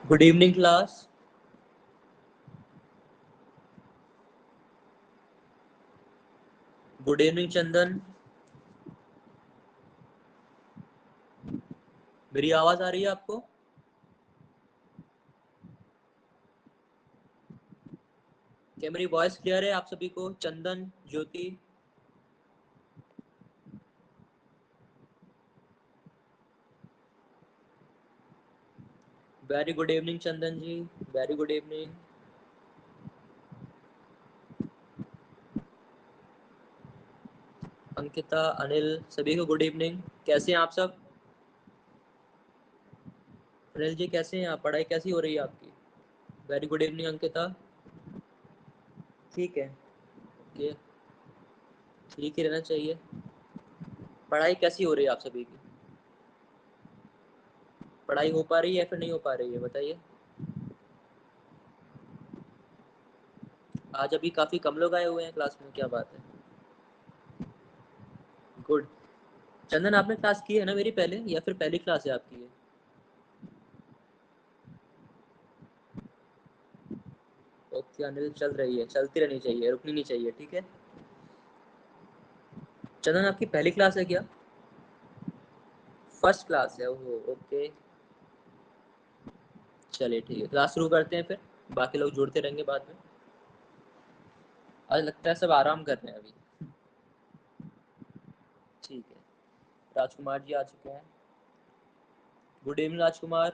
Good evening class. Good evening Chandan. मेरी आवाज आ रही है आपको? क्या मेरी वॉइस क्लियर है आप सभी को? Chandan, Jyoti. Very good evening Chandan ji, very good evening. Ankita, Anil, सभी को गुड इवनिंग। कैसे हैं आप सब? अनिल जी कैसे हैं आप? पढ़ाई कैसी हो रही है आपकी? Very good evening Ankita. ठीक है, ओके, ठीक ही रहना चाहिए। पढ़ाई कैसी हो रही है आप सभी की? पढ़ाई हो पा रही है या फिर नहीं हो पा रही है, बताइए। आज अभी काफ़ी कम लोग आए हुए हैं क्लास में, क्या बात है। गुड। चंदन आपने क्लास की है ना मेरी पहले, या फिर पहली क्लास है आपकी ये? ओके अनिल, चल रही है, चलती रहनी चाहिए, रुकनी नहीं चाहिए, ठीक है। चंदन आपकी पहली क्लास है क्या? फर्स्ट क्लास है, ओहो ओके। चलिए ठीक है, क्लास शुरू करते हैं फिर, बाकी लोग जुड़ते रहेंगे बाद में। आज लगता है सब आराम कर रहे हैं अभी। ठीक है, राजकुमार जी आ चुके हैं। गुड इवनिंग राजकुमार।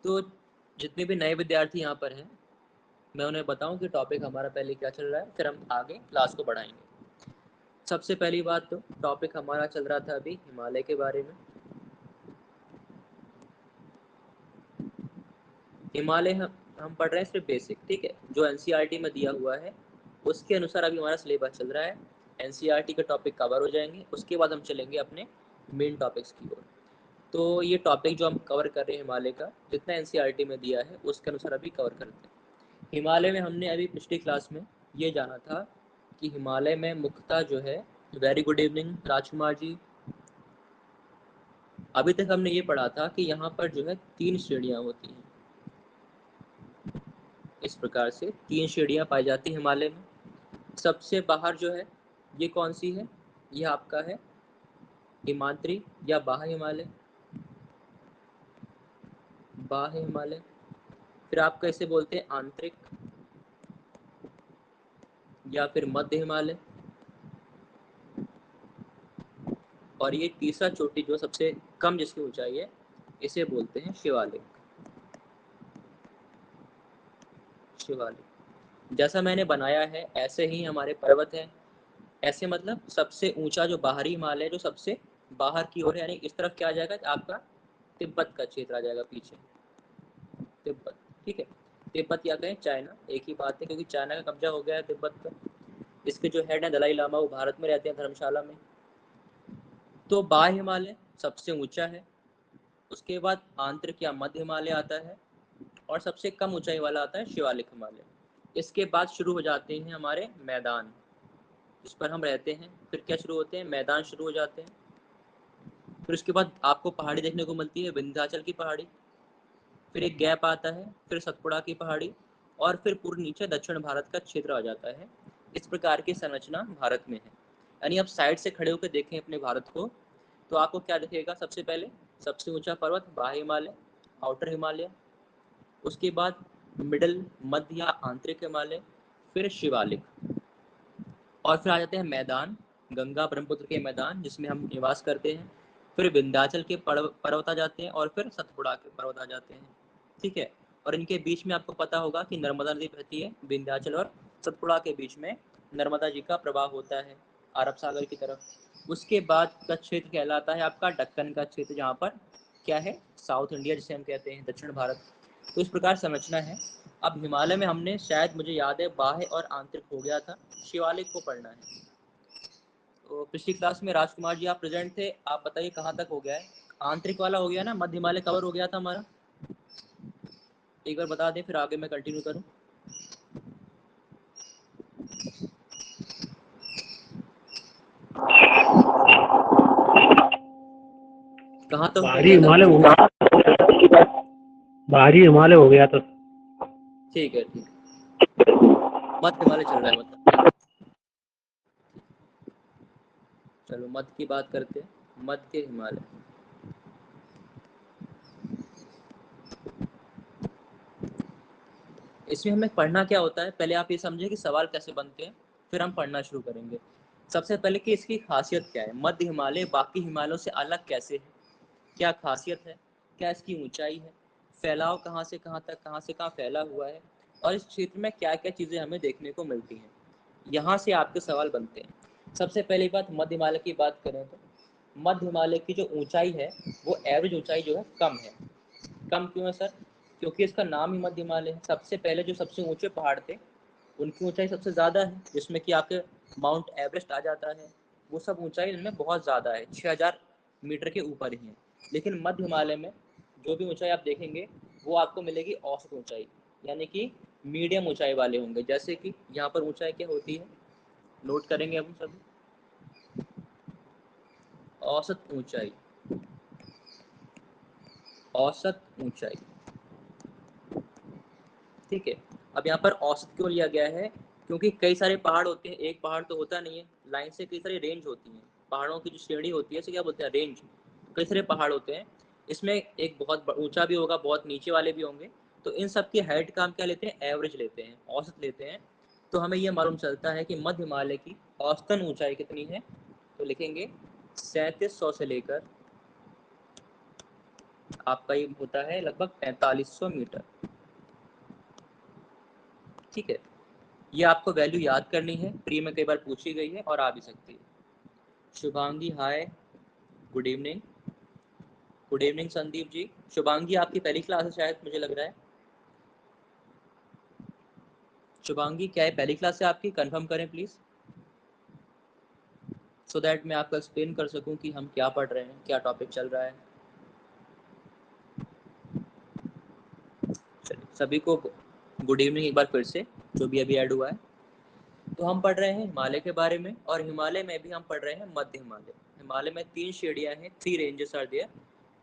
तो जितने भी नए विद्यार्थी यहाँ पर हैं, मैं उन्हें बताऊं कि टॉपिक हमारा पहले क्या चल रहा है, फिर हम आगे क्लास को बढ़ाएंगे। सबसे पहली बात, तो टॉपिक हमारा चल रहा था अभी हिमालय के बारे में। हिमालय हम पढ़ रहे हैं सिर्फ बेसिक, ठीक है, जो एनसीईआरटी में दिया हुआ है उसके अनुसार अभी हमारा सिलेबस चल रहा है। एनसीईआरटी के टॉपिक कवर हो जाएंगे, उसके बाद हम चलेंगे अपने मेन टॉपिक्स की ओर। तो ये टॉपिक जो हम कवर कर रहे हैं हिमालय का, जितना एनसीईआरटी में दिया है उसके अनुसार अभी कवर करते हैं। हिमालय में हमने अभी पिछली क्लास में ये जाना था कि हिमालय में मुख्यतः जो है, very good evening Rajkumar ji. अभी तक हमने ये पढ़ा था कि यहाँ पर जो है 3 श्रेणियाँ होती हैं। इस प्रकार से 3 श्रेणियाँ पाई जाती हैं हिमालय में। सबसे बाहर जो है, ये कौन सी है? ये आपका है हिमाद्री या बाह्य हिमालय। बाह्य हिमालय। फिर आप कैसे बोलते हैं आंतरिक, या फिर मध्य हिमालय। और ये तीसरा चोटी जो सबसे कम जिसकी ऊंचाई है, इसे बोलते हैं शिवालिक। शिवालिक जैसा मैंने बनाया है ऐसे ही हमारे पर्वत हैं। ऐसे मतलब सबसे ऊंचा जो बाहरी हिमालय है, जो सबसे बाहर की ओर है, यानी इस तरफ क्या आ जाएगा आपका, तिब्बत का क्षेत्र आ जाएगा पीछे, तिब्बत, ठीक है। तिब्बत या कहें चाइना, एक ही बात है, क्योंकि चाइना का कब्जा हो गया है तिब्बत पर। इसके जो हेड है दलाई लामा, वो भारत में रहते हैं धर्मशाला में। तो बाह्य हिमालय सबसे ऊंचा है, उसके बाद आंतरिक या मध्य हिमालय आता है, और सबसे कम ऊंचाई वाला आता है शिवालिक हिमालय। इसके बाद शुरू हो जाते हैं हमारे मैदान, जिस पर हम रहते हैं। फिर क्या शुरू होते हैं? मैदान शुरू हो जाते हैं। फिर उसके बाद आपको पहाड़ी देखने को मिलती है, विंध्याचल की पहाड़ी। फिर एक गैप आता है, फिर सतपुड़ा की पहाड़ी, और फिर पूर्व नीचे दक्षिण भारत का क्षेत्र आ जाता है। इस प्रकार की संरचना भारत में है। यानी आप साइड से खड़े होकर देखें अपने भारत को, तो आपको क्या दिखेगा? सबसे पहले सबसे ऊंचा पर्वत बाह्य हिमालय, आउटर हिमालय। उसके बाद मिडल, मध्य या आंतरिक हिमालय। फिर शिवालिक, और फिर आ जाते हैं मैदान, गंगा ब्रह्मपुत्र के मैदान जिसमें हम निवास करते हैं। फिर विंध्याचल के पर्वत आ जाते हैं, और फिर सतपुड़ा के पर्वत आ जाते हैं, ठीक है। और इनके बीच में आपको पता होगा कि नर्मदा नदी बहती है, विंध्याचल और सतपुड़ा के बीच में नर्मदा जी का प्रवाह होता है अरब सागर की तरफ। उसके बाद का क्षेत्र कहलाता है आपका दक्कन का क्षेत्र, जहाँ पर क्या है, साउथ इंडिया जिसे हम कहते हैं, दक्षिण भारत। तो इस प्रकार संरचना है। अब हिमालय में हमने, शायद मुझे याद है, बाह्य और आंतरिक हो गया था, शिवालिक को पढ़ना है। तो पिछली क्लास में राजकुमार जी आप प्रेजेंट थे, आप बताइए कहाँ तक हो गया है? आंतरिक वाला हो गया ना, मध्य हिमालय कवर हो गया था हमारा? एक बार बता दें, फिर आगे मैं कंटिन्यू करूँ। कहाँ तक हो बाहरी गया था हिमालय पिछली हो क्लास? बाहरी हिमालय हो गया तो। ठीक है, ठीक है, मध्य हिमालय चल रहा है मतलब, ठीक है। चलो मध्य की बात करते हैं, मध्य हिमालय। इसमें हमें पढ़ना क्या होता है, पहले आप ये समझे कि सवाल कैसे बनते हैं, फिर हम पढ़ना शुरू करेंगे। सबसे पहले कि इसकी खासियत क्या है, मध्य हिमालय बाकी हिमालयों से अलग कैसे है, क्या खासियत है, क्या इसकी ऊंचाई है, फैलाव कहाँ से कहाँ तक, कहाँ से कहाँ फैला हुआ है, और इस क्षेत्र में क्या क्या चीज़ें हमें देखने को मिलती हैं। यहाँ से आपके सवाल बनते हैं। सबसे पहली बात, मध्य हिमालय की बात करें तो मध्य हिमालय की जो ऊंचाई है वो एवरेज ऊंचाई जो है कम है। कम क्यों है सर? क्योंकि इसका नाम ही मध्य हिमालय है। सबसे पहले जो सबसे ऊंचे पहाड़ थे उनकी ऊंचाई सबसे ज़्यादा है, जिसमें कि आपके माउंट एवरेस्ट आ जाता है। वो सब ऊंचाई इनमें बहुत ज़्यादा है, 6000 मीटर के ऊपर ही है। लेकिन मध्य हिमालय में जो भी ऊंचाई आप देखेंगे वो आपको मिलेगी औसत ऊंचाई, यानी कि मीडियम ऊंचाई वाले होंगे। जैसे कि यहाँ पर ऊंचाई क्या होती है, नोट करेंगे हम सभी, औसत ऊंचाई। औसत ऊंचाई, ठीक है। अब यहाँ पर औसत क्यों लिया गया है, क्योंकि कई सारे पहाड़ होते हैं, एक पहाड़ तो होता नहीं है, लाइन से कई सारी रेंज होती हैं। पहाड़ों की जो श्रेणी होती है इसे क्या बोलते हैं, रेंज। कई सारे पहाड़ होते हैं, इसमें एक बहुत ऊंचा भी होगा, बहुत नीचे वाले भी होंगे। तो इन सब की हाइट का हम क्या लेते हैं, एवरेज लेते हैं, औसत लेते हैं। तो हमें यह मालूम चलता है कि मध्य हिमालय की औसतन ऊंचाई कितनी है, तो लिखेंगे 3700 से लेकर आपका ये होता है लगभग 4500 मीटर, ठीक है। ये आपको वैल्यू याद करनी है, प्री में कई बार पूछी गई है और आ भी सकती है। Shubhangi hi, good evening. Good evening Sandeep ji. Shubhangi आपकी पहली क्लास है शायद, मुझे लग रहा है। शुभांगी क्या है, पहली क्लास है आपकी, कंफर्म करें प्लीज़, सो दैट मैं आपको एक्सप्लेन कर सकूं कि हम क्या पढ़ रहे हैं, क्या टॉपिक चल रहा है। चलिए सभी को गुड इवनिंग एक बार फिर से, जो भी अभी ऐड हुआ है। तो हम पढ़ रहे हैं हिमालय के बारे में, और हिमालय में भी हम पढ़ रहे हैं मध्य हिमालय। हिमालय में 3 श्रेणियां हैं, 3 रेंजेस आर देयर।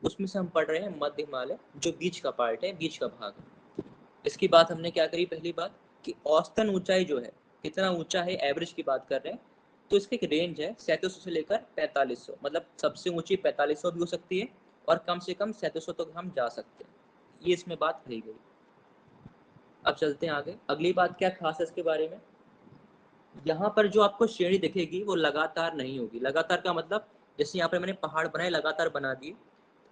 उसमें से हम पढ़ रहे हैं मध्य हिमालय, जो बीच का पार्ट है, बीच का भाग है। इसकी बात हमने क्या करी, पहली बात कि औसतन ऊंचाई जो है, कितना ऊंचा है, एवरेज की बात कर रहे हैं। तो इसकी एक रेंज है 3700 से लेकर 4500, मतलब सबसे ऊंची 4500 भी हो सकती है और कम से कम 3700 तक हम जा सकते हैं। ये इसमें बात कही गई। अब चलते हैं आगे। अगली बात क्या खास है इसके बारे में, यहाँ पर जो आपको श्रेणी दिखेगी वो लगातार नहीं होगी। लगातार का मतलब, जैसे यहाँ पर मैंने पहाड़ बनाए, लगातार बना दिए,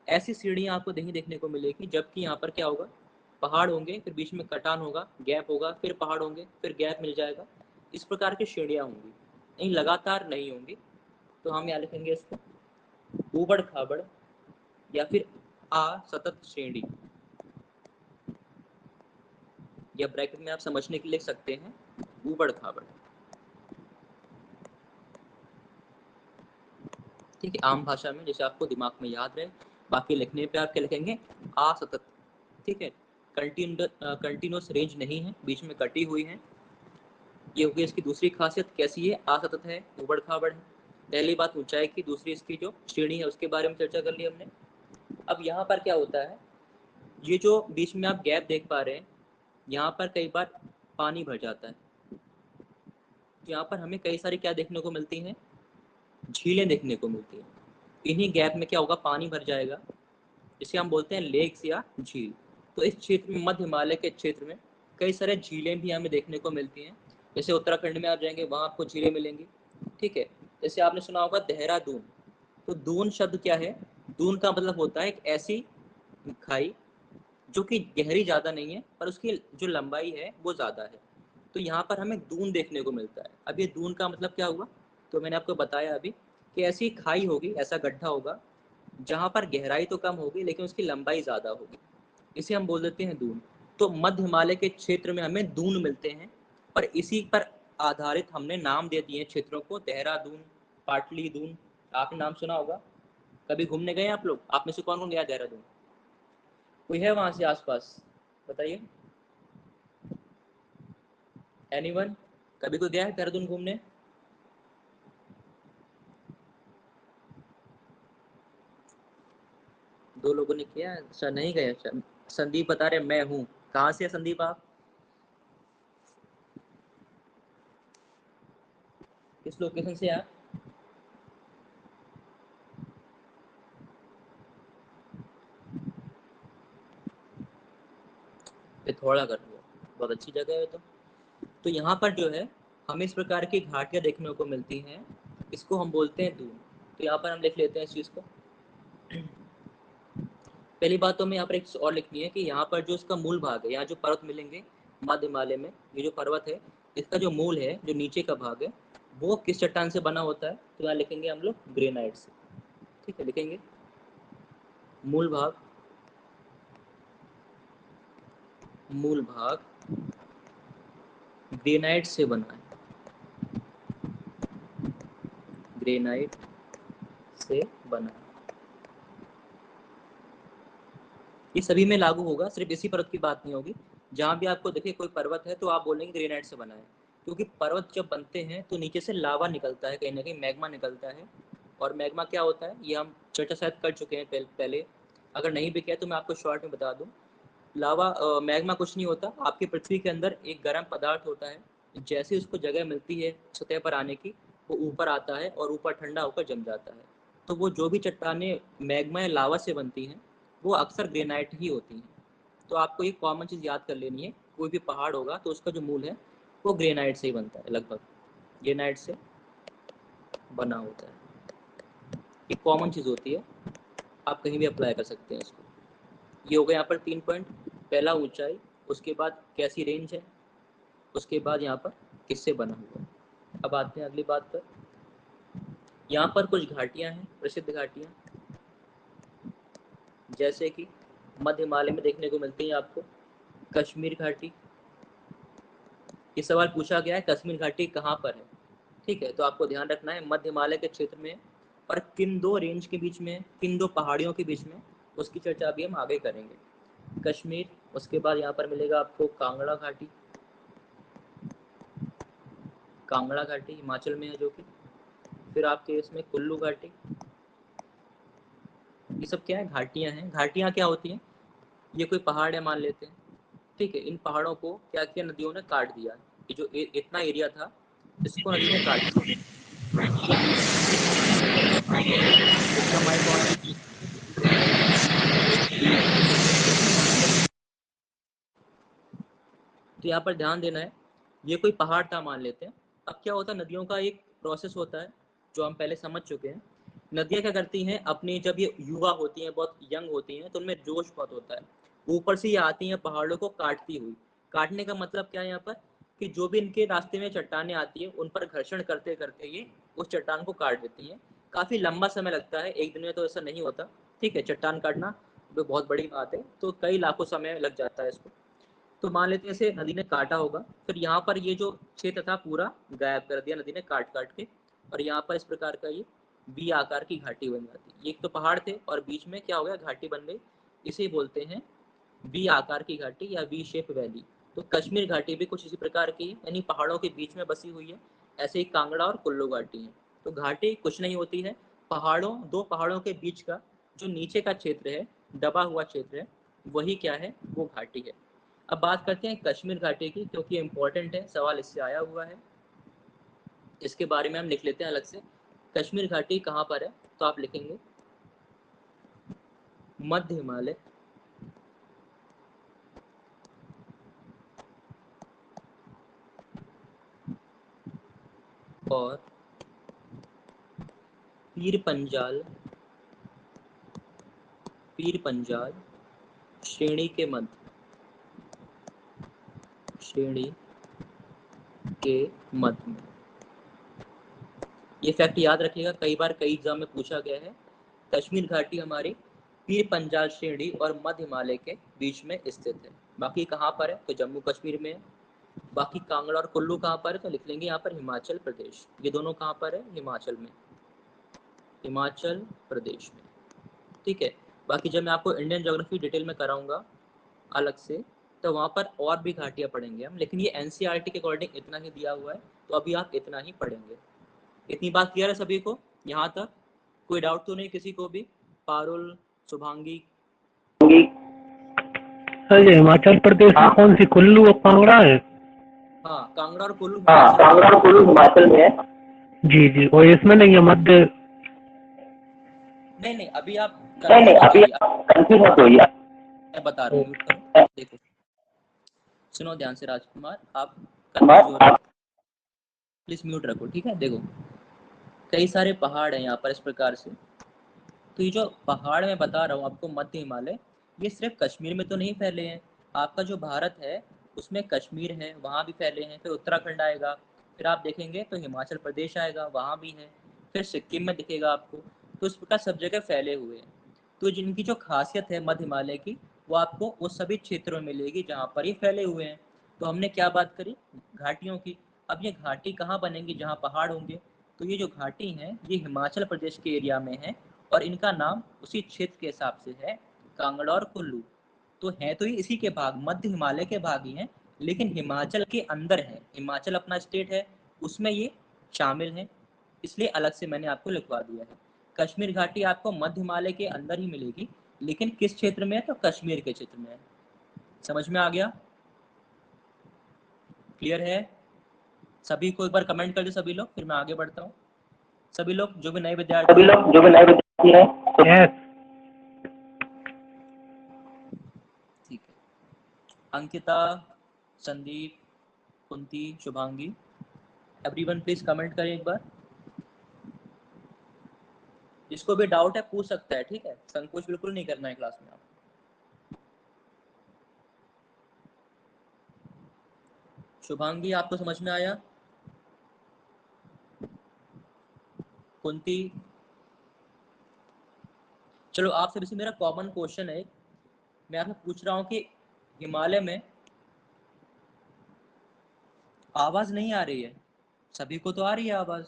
ऐसी सीढ़ियाँ आपको नहीं देखने को मिलेगी। जबकि यहाँ पर क्या होगा, पहाड़ होंगे, फिर बीच में कटान होगा, गैप होगा, फिर पहाड़ होंगे, फिर गैप मिल जाएगा। इस प्रकार की श्रेणियाँ होंगी, नहीं लगातार नहीं होंगी। तो हम यहाँ लिखेंगे इसको ऊबड़ खाबड़ या फिर असतत श्रेणी, या ब्रैकेट में आप समझने के लिए लिख सकते हैं ऊबड़ खाबड़, ठीक है। आम भाषा में जैसे आपको दिमाग में याद रहे, बाकी लिखने पे आप क्या लिखेंगे, असतत, ठीक है। कंटिन्यूस रेंज नहीं है, बीच में कटी हुई है। ये होगी इसकी दूसरी खासियत। कैसी है, असतत है, उबड़ खाबड़ है। पहली बात ऊंचाई की, दूसरी इसकी जो श्रेणी है उसके बारे में चर्चा कर ली हमने। अब यहाँ पर क्या होता है, ये जो बीच में आप गैप देख पा रहे हैं, यहाँ पर कई बार पानी भर जाता है। यहाँ पर हमें कई सारी क्या देखने को मिलती हैं, झीलें देखने को मिलती हैं। इन्हीं गैप में क्या होगा, पानी भर जाएगा, जिसे हम बोलते हैं लेक्स या झील। तो इस क्षेत्र में, मध्य हिमालय के क्षेत्र में, कई सारे झीलें भी हमें देखने को मिलती हैं। जैसे उत्तराखंड में आप जाएंगे वहाँ आपको झीलें मिलेंगी, ठीक है। जैसे आपने सुना होगा देहरादून, तो दून शब्द क्या है, दून का मतलब होता है एक ऐसी खाई जो कि गहरी ज़्यादा नहीं है, पर उसकी जो लंबाई है वो ज़्यादा है। तो यहाँ पर हमें दून देखने को मिलता है। अब ये दून का मतलब क्या हुआ, तो मैंने आपको बताया अभी कि ऐसी खाई होगी, ऐसा गड्ढा होगा जहाँ पर गहराई तो कम होगी लेकिन उसकी लंबाई ज़्यादा होगी, इसे हम बोल देते हैं दून। तो मध्य हिमालय के क्षेत्र में हमें दून मिलते हैं, और इसी पर आधारित हमने नाम दे दिए क्षेत्रों को, देहरादून, पाटली दून। आपने नाम सुना होगा, कभी घूमने गए आप लोग, आप में से कौन कौन गया देहरादून, कोई है वहाँ से आसपास, बताइए। एनीवन, कभी कोई गया है देहरादून घूमने? दो लोगों ने किया, अच्छा नहीं गए, अच्छा संदीप बता रहे मैं हूँ। कहाँ से है संदीप आप? किस लोकेशन से आप? पिथौरागढ़ हुआ, बहुत अच्छी जगह है। तो यहाँ पर जो है हमें इस प्रकार की घाटियाँ देखने को मिलती हैं, इसको हम बोलते हैं दून। तो यहाँ पर हम लिख लेते हैं इस चीज़ को। पहली बात तो हमें यहाँ पर एक और लिखनी है कि यहाँ पर जो इसका मूल भाग है, यहाँ जो पर्वत मिलेंगे मध्य हिमालय में, ये जो पर्वत है इसका जो मूल है, जो नीचे का भाग है, वो किस चट्टान से बना होता है? तो यहाँ लिखेंगे हम लोग ग्रेनाइट से। ठीक है, लिखेंगे मूल भाग, मूल भाग ग्रेनाइट से बना है, ग्रेनाइट से बना है। ये सभी में लागू होगा, सिर्फ इसी पर्वत की बात नहीं होगी। जहाँ भी आपको देखे कोई पर्वत है तो आप बोलेंगे ग्रेनाइट से बना है, क्योंकि पर्वत जब बनते हैं तो नीचे से लावा निकलता है, कहीं ना कहीं मैग्मा निकलता है। और मैग्मा क्या होता है ये हम चर्चा शायद कर चुके हैं पहले। अगर नहीं भी किया तो मैं आपको शॉर्ट में बता दूँ। लावा मैग्मा कुछ नहीं होता, आपकी पृथ्वी के अंदर एक गर्म पदार्थ होता है, जैसे उसको जगह मिलती है सतह पर आने की, वो ऊपर आता है और ऊपर ठंडा होकर जम जाता है। तो वो जो भी चट्टानें मैग्मा या लावा से बनती हैं वो अक्सर ग्रेनाइट ही होती हैं। तो आपको एक कॉमन चीज़ याद कर लेनी है, कोई भी पहाड़ होगा तो उसका जो मूल है वो ग्रेनाइट से ही बनता है, लगभग ग्रेनाइट से बना होता है। एक कॉमन चीज़ होती है, आप कहीं भी अप्लाई कर सकते हैं इसको। ये हो गया यहाँ पर 3 पॉइंट। पहला ऊंचाई, उसके बाद कैसी रेंज है, उसके बाद यहाँ पर किससे बना हुआ है। अब आते हैं अगली बात पर। यहाँ पर कुछ घाटियाँ हैं, प्रसिद्ध घाटियाँ, जैसे कि मध्य हिमालय में देखने को मिलती है आपको कश्मीर घाटी। ये सवाल पूछा गया है कश्मीर घाटी कहाँ पर है। ठीक है, तो आपको ध्यान रखना है मध्य हिमालय के क्षेत्र में, और किन दो रेंज के बीच में, किन दो पहाड़ियों के बीच में, उसकी चर्चा अभी हम आगे करेंगे। कश्मीर, उसके बाद यहाँ पर मिलेगा आपको कांगड़ा घाटी, कांगड़ा घाटी हिमाचल में है जो कि, फिर आपके इसमें कुल्लू घाटी। ये सब क्या है? घाटियाँ हैं। घाटियाँ क्या होती हैं? ये कोई पहाड़ है मान लेते हैं, ठीक है, इन पहाड़ों को क्या किया, नदियों ने काट दिया। ये जो इतना एरिया था इसको नदी ने काट दिया। इसका माइक ऑन है। तो यहाँ पर ध्यान देना है, ये कोई पहाड़ था मान लेते हैं। अब क्या होता है, नदियों का एक प्रोसेस होता है जो हम पहले समझ चुके हैं। नदियाँ क्या करती हैं, अपनी जब ये युवा होती हैं, बहुत यंग होती हैं, तो उनमें जोश बहुत होता है, ऊपर से ये आती हैं पहाड़ों को काटती हुई। काटने का मतलब क्या है यहाँ पर, कि जो भी इनके रास्ते में चट्टानें आती हैं उन पर घर्षण करते करते ये उस चट्टान को काट देती हैं। काफ़ी लंबा समय लगता है, एक दिन में तो ऐसा नहीं होता। ठीक है, चट्टान काटना वो बहुत बड़ी बात है, तो कई लाखों समय लग जाता है इसको। तो मान लेते हैं इसे नदी ने काटा होगा, फिर यहाँ पर ये जो क्षेत्र था पूरा गायब कर दिया नदी ने काट काट के, और यहाँ पर इस प्रकार का ये वी आकार की घाटी बन जाती है। एक तो पहाड़ थे और बीच में क्या हो गया, घाटी बन गई। इसे बोलते हैं वी आकार की घाटी या वी शेप वैली। तो कश्मीर घाटी भी कुछ इसी प्रकार की है, यानी पहाड़ों के बीच में बसी हुई है। ऐसे ही कांगड़ा और कुल्लू घाटी है। तो घाटी कुछ नहीं होती है, पहाड़ों, दो पहाड़ों के बीच का जो नीचे का क्षेत्र है, दबा हुआ क्षेत्र है, वही क्या है, वो घाटी है। अब बात करते हैं कश्मीर घाटी की, क्योंकि इम्पोर्टेंट है, सवाल इससे आया हुआ है। इसके बारे में हम लिख लेते हैं अलग से। कश्मीर घाटी कहाँ पर है, तो आप लिखेंगे मध्य हिमालय और पीर पंजाल, पीर पंजाल श्रेणी के मध्य, श्रेणी के मध्य में। ये फैक्ट याद रखिएगा, कई बार कई एग्जाम में पूछा गया है। कश्मीर घाटी हमारी पीर पंजाल श्रेणी और मध्य हिमालय के बीच में स्थित है। बाकी कहाँ पर है, तो जम्मू कश्मीर में है। बाकी कांगड़ा और कुल्लू कहाँ पर है, तो लिख लेंगे यहाँ पर हिमाचल प्रदेश। ये दोनों कहाँ पर है, हिमाचल में, हिमाचल प्रदेश में। ठीक है, बाकी जब मैं आपको इंडियन ज्योग्राफी डिटेल में कराऊंगा अलग से, तो वहाँ पर और भी घाटियाँ पढ़ेंगे हम, लेकिन ये एनसीईआरटी के अकॉर्डिंग इतना ही दिया हुआ है, तो अभी आप इतना ही पढ़ेंगे। इतनी बात क्लियर है सभी को यहाँ तक? कोई डाउट तो नहीं किसी को भी? पारुल, शुभांगी, सर ये हिमाचल प्रदेश में कौन सी, कुल्लू और कांगड़ा है? हाँ, कांगड़ा और कुल्लू हाँ, हिमाचल में कांगड़ा है। और कुल्लू हिमाचल में है। जी जी, और इसमें नहीं है मध्य? नहीं नहीं, अभी आप नहीं कंफ्यूज नहीं, मत अभी होइए, कंफ्यूज मत होइए। मैं बता रहा हूँ, म्यूट करो, देखो, सुनो ध्यान से राजकुमार, आप कंफ्यूज हो रहे आप हो, प्लीज म्यूट रखो, ठीक है। देखो, कई सारे पहाड़ हैं यहाँ पर इस प्रकार से। तो ये जो पहाड़ मैं बता रहा हूँ आपको, मध्य हिमालय, ये सिर्फ कश्मीर में तो नहीं फैले हैं। आपका जो भारत है उसमें कश्मीर है, वहाँ भी फैले हैं, फिर उत्तराखंड आएगा, फिर आप देखेंगे तो हिमाचल प्रदेश आएगा, वहाँ भी है, फिर सिक्किम में दिखेगा आपको। तो इस प्रकार सब जगह फैले हुए हैं। तो जिनकी जो खासियत है मध्य हिमालय की, वो आपको उस सभी क्षेत्रों में मिलेगी जहाँ पर ये फैले हुए हैं। तो हमने क्या बात करी, घाटियों की। अब ये घाटी कहाँ बनेंगी, जहाँ पहाड़ होंगे। तो ये जो घाटी हैं ये हिमाचल प्रदेश के एरिया में है, और इनका नाम उसी क्षेत्र के हिसाब से है, कांगड़ा और कुल्लू। तो है तो ये इसी के भाग, मध्य हिमालय के भाग ही हैं, लेकिन हिमाचल के अंदर है। हिमाचल अपना स्टेट है, उसमें ये शामिल है, इसलिए अलग से मैंने आपको लिखवा दिया है। कश्मीर घाटी आपको मध्य हिमालय के अंदर ही मिलेगी, लेकिन किस क्षेत्र में है, तो कश्मीर के क्षेत्र में है। समझ में आ गया? क्लियर है? सभी को एक बार कमेंट कर दो सभी लोग, फिर मैं आगे बढ़ता हूँ। सभी लोग जो भी नए विद्यार्थी सभी हैं, लोग जो भी नए विद्यार्थी हैं, तो ठीक है। Ankita, Sandeep, Kunti, Shubhangi, everyone please comment करें एक बार। जिसको भी डाउट है पूछ सकता है, ठीक है, संकोच बिल्कुल नहीं करना है क्लास में आप। शुभांगी, आपको समझ में आया? कुंती, चलो आपसे वैसे मेरा कॉमन क्वेश्चन है, मैं आपसे पूछ रहा हूँ कि हिमालय में आवाज नहीं आ रही है, सभी को तो आ रही है आवाज।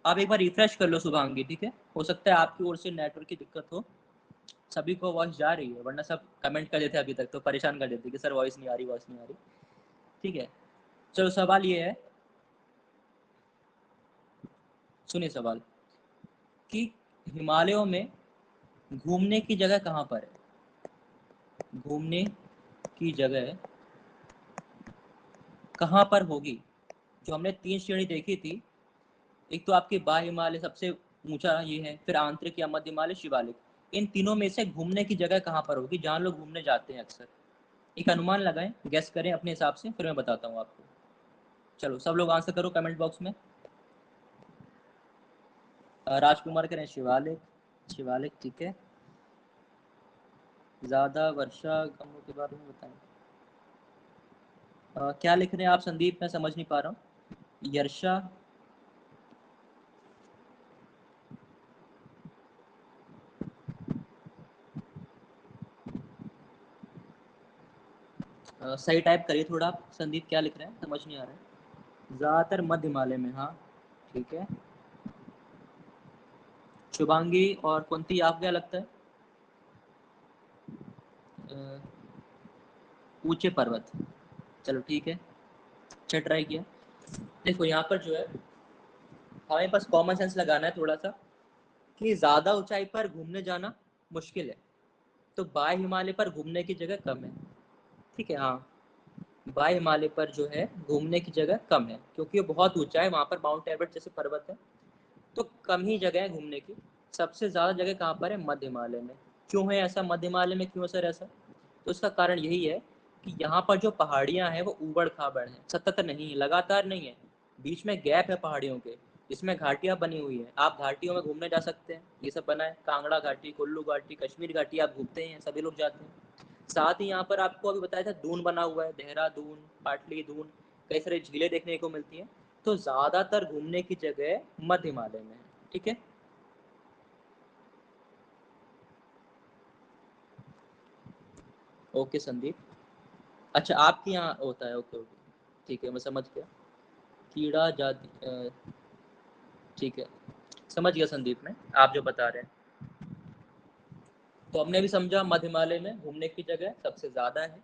आप एक बार रिफ्रेश कर लो शुभांगी, ठीक है, हो सकता है आपकी ओर से नेटवर्क की दिक्कत हो। सभी को वॉइस जा रही है, वरना सब कमेंट कर देते अभी तक, तो परेशान कर देते कि सर वॉइस नहीं आ रही, वॉइस नहीं आ रही। ठीक है, चलो सवाल ये है, सुनिए सवाल, कि हिमालयों में घूमने की जगह कहाँ पर है, घूमने की जगह कहाँ पर होगी। जो हमने 3 श्रेणी देखी थी, एक तो आपकी बाह्य हिमालय सबसे ऊंचा ये है, फिर आंतरिक या मध्य हिमालय, शिवालिक। इन तीनों में से घूमने की जगह कहाँ पर होगी, जहाँ लोग घूमने जाते हैं अक्सर। एक अनुमान लगाएं, गेस करें अपने हिसाब से, फिर मैं बताता हूँ आपको। चलो सब लोग आंसर करो कमेंट बॉक्स में। राजकुमार करें शिवालिक, शिवालिक ठीक है। ज़्यादा वर्षा कमों के बारे में बताएं। क्या लिख रहे हैं आप संदीप, मैं समझ नहीं पा रहा हूँ। यर्षा, सही टाइप करिए थोड़ा आप संदीप, क्या लिख रहे हैं समझ नहीं आ रहा है। ज़्यादातर मध्य हिमालय में, हाँ ठीक है। शुभांगी और कुंती, आप क्या लगता है? ऊंचे पर्वत, चलो ठीक है, अच्छा ट्राई किया। देखो यहाँ पर जो है, हमें बस कॉमन सेंस लगाना है थोड़ा सा, कि ज़्यादा ऊंचाई पर घूमने जाना मुश्किल है, तो बाह्य हिमालय पर घूमने की जगह कम है। ठीक है, हाँ, बाह्य हिमालय पर जो है घूमने की जगह कम है, क्योंकि वो बहुत ऊंचा है, वहाँ पर माउंट एवरेस्ट जैसे पर्वत है, तो कम ही जगह है घूमने की। सबसे ज़्यादा जगह कहाँ पर है, मध्य हिमालय में। क्यों है ऐसा, मध्य हिमालय में क्यों सर ऐसा? तो इसका कारण यही है कि यहाँ पर जो पहाड़ियाँ हैं वो ऊबड़ खाबड़ हैं, सतत नहीं है, लगातार नहीं है, बीच में गैप है पहाड़ियों के, इसमें घाटियाँ बनी हुई हैं। आप घाटियों में घूमने जा सकते हैं, ये सब बना है, कांगड़ा घाटी, कुल्लू घाटी, कश्मीर घाटी, आप घूमते हैं, सभी लोग जाते हैं। साथ ही यहाँ पर आपको अभी बताया था दून बना हुआ है, देहरादून, पाटली दून, कई सारी झीलें देखने को मिलती हैं। तो ज़्यादातर घूमने की जगह मध्य हिमालय में है। ठीक है, ओके संदीप, अच्छा आपके यहाँ होता है, ओके ओके, ठीक है मैं समझ गया। कीड़ा जाति, ठीक है, समझ गया संदीप में आप जो बता रहे हैं। तो हमने भी समझा मध्य हिमालय में घूमने की जगह सबसे ज़्यादा है।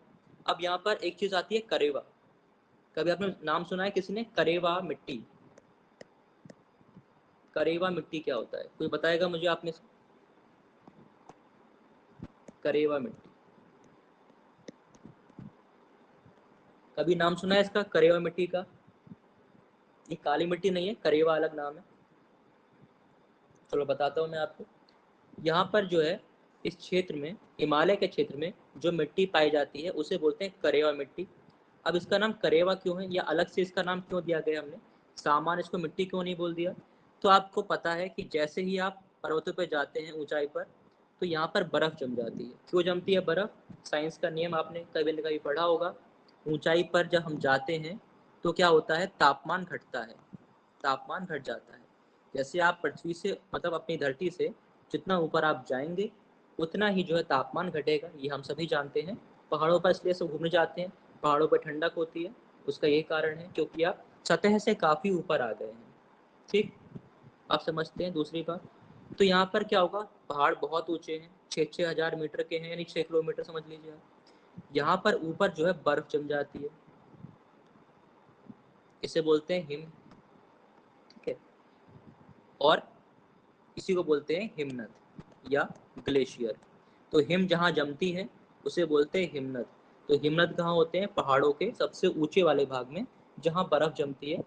अब यहाँ पर एक चीज़ आती है करेवा, कभी आपने नाम सुना है किसी ने, करेवा मिट्टी? करेवा मिट्टी क्या होता है, कोई बताएगा मुझे आप में से? करेवा मिट्टी, कभी नाम सुना है इसका, करेवा मिट्टी का? ये काली मिट्टी नहीं है, करेवा अलग नाम है। चलो बताता हूँ मैं आपको। यहाँ पर जो है इस क्षेत्र में, हिमालय के क्षेत्र में जो मिट्टी पाई जाती है उसे बोलते हैं करेवा मिट्टी। अब इसका नाम करेवा क्यों है या अलग से इसका नाम क्यों दिया गया हमने, सामान्य इसको मिट्टी क्यों नहीं बोल दिया? तो आपको पता है कि जैसे ही आप पर्वतों पर जाते हैं ऊंचाई पर, तो यहाँ पर बर्फ जम जाती है। क्यों जमती है बर्फ? साइंस का नियम आपने कभी न कभी पढ़ा होगा। ऊंचाई पर जब हम जाते हैं तो क्या होता है, तापमान घटता है, तापमान घट जाता है। जैसे आप पृथ्वी से, मतलब अपनी धरती से जितना ऊपर आप जाएंगे उतना ही जो है तापमान घटेगा, ये हम सभी जानते हैं। पहाड़ों पर इसलिए सब घूमने जाते हैं, पहाड़ों पर ठंडक होती है, उसका यही कारण है क्योंकि आप सतह से काफ़ी ऊपर आ गए हैं। ठीक, आप समझते हैं। दूसरी बात, तो यहाँ पर क्या होगा, पहाड़ बहुत ऊंचे हैं, 6,000 मीटर के हैं, यानी 6 किलोमीटर समझ लीजिए आप। यहाँ पर ऊपर जो है बर्फ जम जाती है, इसे बोलते हैं हिम। ठीक है, और इसी को बोलते हैं हिमनद या ग्लेशियर। तो हिम जहाँ जमती है उसे बोलते हैं हिमनद। तो हिमनद कहाँ होते हैं, पहाड़ों के सबसे ऊंचे वाले भाग में जहाँ बर्फ जमती है।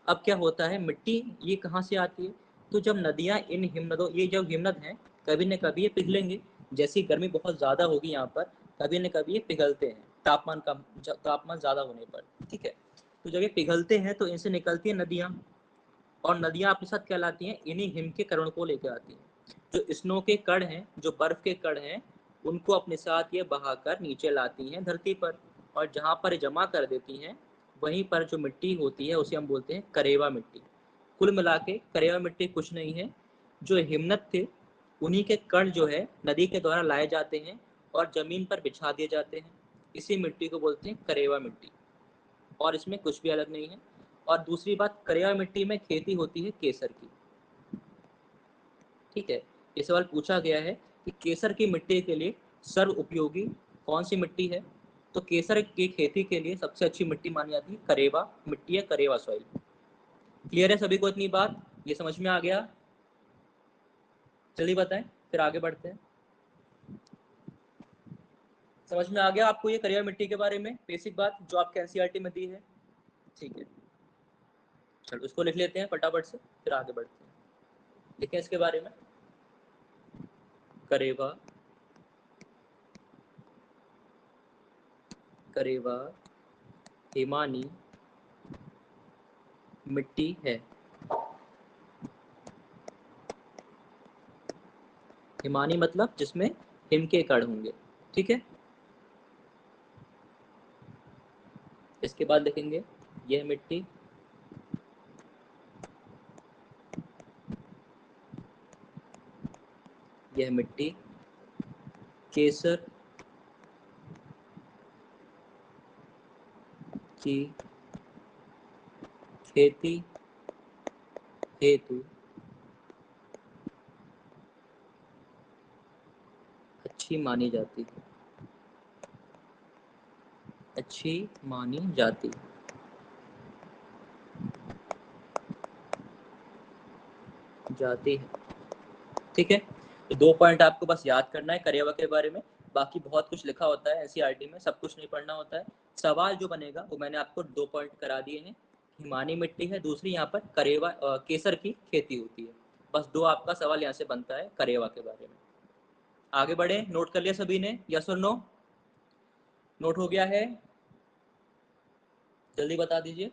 अब क्या होता है, मिट्टी ये कहाँ से आती है, तो जब नदियाँ इन हिमनदों, ये जब हिमनद हैं कभी न कभी ये पिघलेंगे। जैसी गर्मी बहुत ज़्यादा होगी यहाँ पर, कभी न कभी ये पिघलते हैं तापमान कम, तापमान ज़्यादा होने पर। ठीक है, तो जब ये पिघलते हैं तो इनसे निकलती है नदियाँ, और नदियाँ अपने साथ कहलाती हैं, इन्हीं हिम के कण को लेकर आती हैं। जो स्नो के कण हैं, जो बर्फ के कण हैं, उनको अपने साथ ये बहाकर नीचे लाती हैं धरती पर, और जहाँ पर जमा कर देती हैं वहीं पर जो मिट्टी होती है उसे हम बोलते हैं करेवा मिट्टी। कुल मिला के करेवा मिट्टी कुछ नहीं है, जो हिमनद थे उन्हीं के कण जो है नदी के द्वारा लाए जाते हैं और जमीन पर बिछा दिए जाते हैं। इसी मिट्टी को बोलते हैं करेवा मिट्टी, और इसमें कुछ भी अलग नहीं है। और दूसरी बात, करेवा मिट्टी में खेती होती है केसर की। ठीक है, ये सवाल पूछा गया है कि केसर की मिट्टी के लिए सर्व उपयोगी कौन सी मिट्टी है, तो केसर की खेती के लिए सबसे अच्छी मिट्टी मानी जाती है करेवा मिट्टी या करेवा सॉइल। क्लियर है सभी को इतनी बात, ये समझ में आ गया? जल्दी बताएं, फिर आगे बढ़ते हैं। समझ में आ गया आपको ये करेवा मिट्टी के बारे में बेसिक बात जो आपके एनसीईआरटी में दी है? ठीक है, चलो इसको लिख लेते हैं फटाफट से, फिर आगे बढ़ते हैं। लिखें इसके बारे में, करेवा, करेवा हिमानी मिट्टी है। हिमानी मतलब जिसमें हिम के कण होंगे। ठीक है, इसके बाद लिखेंगे यह मिट्टी यह मिट्टी केसर की खेती हेतु अच्छी मानी जाती है, अच्छी मानी जाती जाती है। ठीक है, तो 2 पॉइंट आपको बस याद करना है करेवा के बारे में। बाकी बहुत कुछ लिखा होता है एनसीईआरटी में, सब कुछ नहीं पढ़ना होता है। सवाल जो बनेगा वो मैंने आपको 2 पॉइंट करा दिए हैं। हिमानी मिट्टी है, दूसरी यहाँ पर करेवा केसर की खेती होती है। बस 2 आपका सवाल यहाँ से बनता है करेवा के बारे में। आगे बढ़े, नोट कर लिया सभी ने, यस और नो? नोट हो गया है? जल्दी बता दीजिए।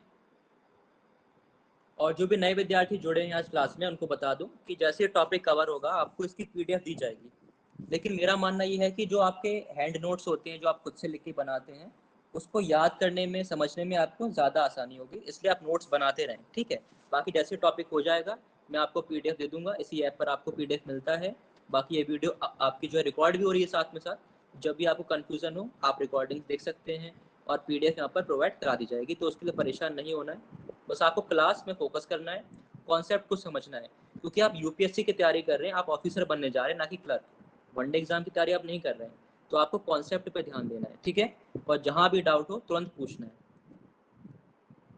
और जो भी नए विद्यार्थी जुड़े हैं आज क्लास में उनको बता दूं कि जैसे टॉपिक कवर होगा आपको इसकी पीडीएफ दी जाएगी। लेकिन मेरा मानना ये है कि जो आपके हैंड नोट्स होते हैं, जो आप खुद से लिख के बनाते हैं, उसको याद करने में, समझने में आपको ज़्यादा आसानी होगी, इसलिए आप नोट्स बनाते रहें। ठीक है, बाकी जैसे टॉपिक हो जाएगा मैं आपको पीडीएफ दे दूंगा, इसी ऐप पर आपको पीडीएफ मिलता है। बाकी ये वीडियो आपकी जो है रिकॉर्ड भी हो रही है साथ में साथ, जब भी आपको कन्फ्यूज़न हो आप रिकॉर्डिंग देख सकते हैं, और पीडीएफ यहाँ पर प्रोवाइड करा दी जाएगी, तो उसके लिए परेशान नहीं होना है। बस आपको क्लास में फोकस करना है, कॉन्सेप्ट को समझना है, क्योंकि आप यूपीएससी की तैयारी कर रहे हैं, आप ऑफिसर बनने जा रहे हैं, ना कि क्लर्क। वनडे एग्जाम की तैयारी आप नहीं कर रहे हैं, तो आपको कॉन्सेप्ट पे ध्यान देना है। ठीक है, और जहाँ भी डाउट हो तुरंत पूछना है।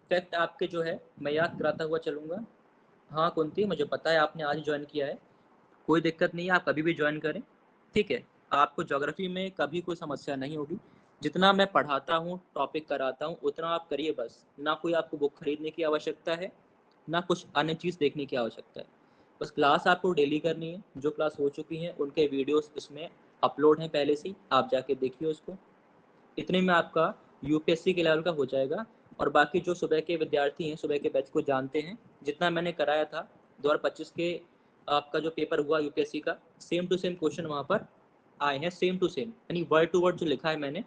फैक्ट आपके जो है मैं याद कराता हुआ चलूँगा। हाँ कुंती, मुझे पता है आपने आज ज्वाइन किया है, कोई दिक्कत नहीं है, आप कभी भी ज्वाइन करें। ठीक है, आपको ज्योग्राफी में कभी कोई समस्या नहीं होगी। जितना मैं पढ़ाता हूँ, टॉपिक कराता हूँ, उतना आप करिए बस। ना कोई आपको बुक खरीदने की आवश्यकता है, ना कुछ अन्य चीज़ देखने की आवश्यकता है। बस क्लास आपको डेली करनी है। जो क्लास हो चुकी हैं उनके वीडियोस इसमें अपलोड हैं पहले से, आप जाके देखिए उसको। इतने में आपका यूपीएससी के लेवल का हो जाएगा। और बाकी जो सुबह के विद्यार्थी हैं, सुबह के बैच को जानते हैं, जितना मैंने कराया था 2025 के आपका जो पेपर हुआ यूपीएससी का, सेम टू सेम क्वेश्चन वहाँ पर आए हैं, सेम टू सेम, यानी वर्ड टू वर्ड जो लिखा है मैंने,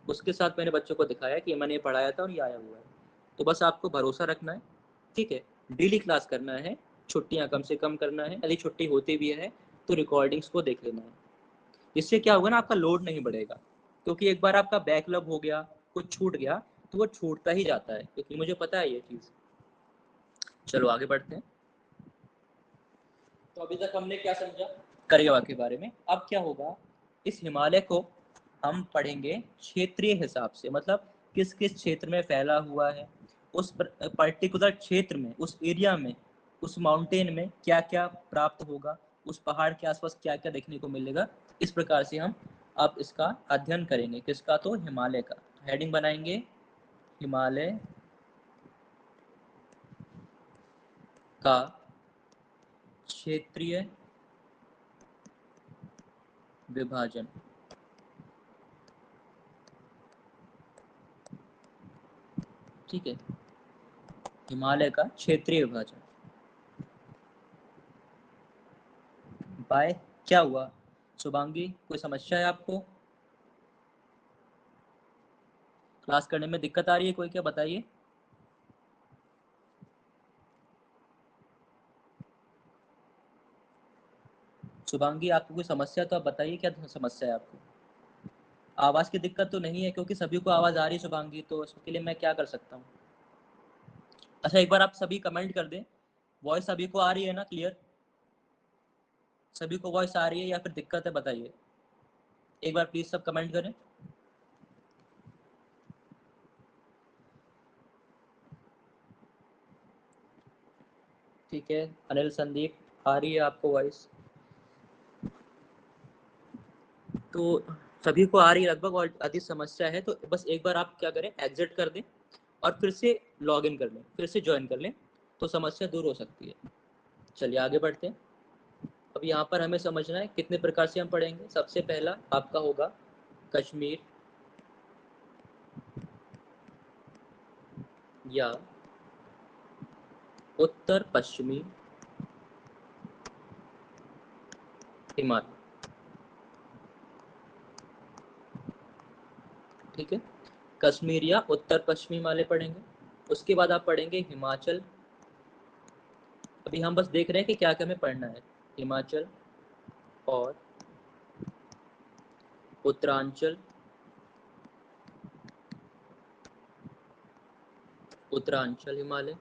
उसके साथ मैंने बच्चों को दिखाया कि मैंने पढ़ाया था और ये आया हुआ है। तो बस आपको भरोसा रखना है, ठीक है। डेली क्लास करना है, छुट्टियाँ कम से कम करना है, यदि छुट्टी होती भी है तो रिकॉर्डिंग्स को देख लेना है। इससे क्या होगा ना, आपका लोड नहीं बढ़ेगा। क्योंकि एक बार आपका बैकलॉग हो गया, कुछ छूट गया, तो वो छूटता ही जाता है, क्योंकि मुझे पता है ये चीज़। चलो आगे बढ़ते हैं। तो अभी तक हमने क्या समझा करियर के बारे में। अब क्या होगा, इस हिमालय को हम पढ़ेंगे क्षेत्रीय हिसाब से, मतलब किस किस क्षेत्र में फैला हुआ है, उस पर्टिकुलर क्षेत्र में, उस एरिया में, उस माउंटेन में क्या क्या प्राप्त होगा, उस पहाड़ के आसपास क्या क्या देखने को मिलेगा। इस प्रकार से हम अब इसका अध्ययन करेंगे। किसका? तो हिमालय का। हेडिंग बनाएंगे हिमालय का क्षेत्रीय विभाजन। ठीक है, हिमालय का क्षेत्रीय विभाजन। बाय क्या हुआ शुभांगी, कोई समस्या है आपको? क्लास करने में दिक्कत आ रही है कोई? क्या बताइए। शुभांगी आपको कोई समस्या तो आप बताइए, क्या समस्या है आपको? आवाज़ की दिक्कत तो नहीं है? क्योंकि सभी को आवाज़ आ रही है शुभांगी, तो उसके लिए मैं क्या कर सकता हूँ? अच्छा एक बार आप सभी कमेंट कर दें, वॉइस सभी को आ रही है ना क्लियर? सभी को वॉइस आ रही है या फिर दिक्कत है, बताइए एक बार प्लीज़, सब कमेंट करें। ठीक है, अनिल संदीप आ रही है आपको वॉइस? तो सभी को आ रही है लगभग, और अधिक समस्या है तो बस एक बार आप क्या करें, एग्जिट कर दें और फिर से लॉग इन कर लें, फिर से ज्वाइन कर लें, तो समस्या दूर हो सकती है। चलिए आगे बढ़ते हैं। अब यहाँ पर हमें समझना है कितने प्रकार से हम पढ़ेंगे। सबसे पहला आपका होगा कश्मीर या उत्तर पश्चिमी हिमालय। ठीक है, कश्मीर या उत्तर पश्चिमी हिमालय पढ़ेंगे। उसके बाद आप पढ़ेंगे हिमाचल। अभी हम बस देख रहे हैं कि क्या क्या हमें पढ़ना है। हिमाचल और उत्तरांचल, उत्तरांचल हिमालय।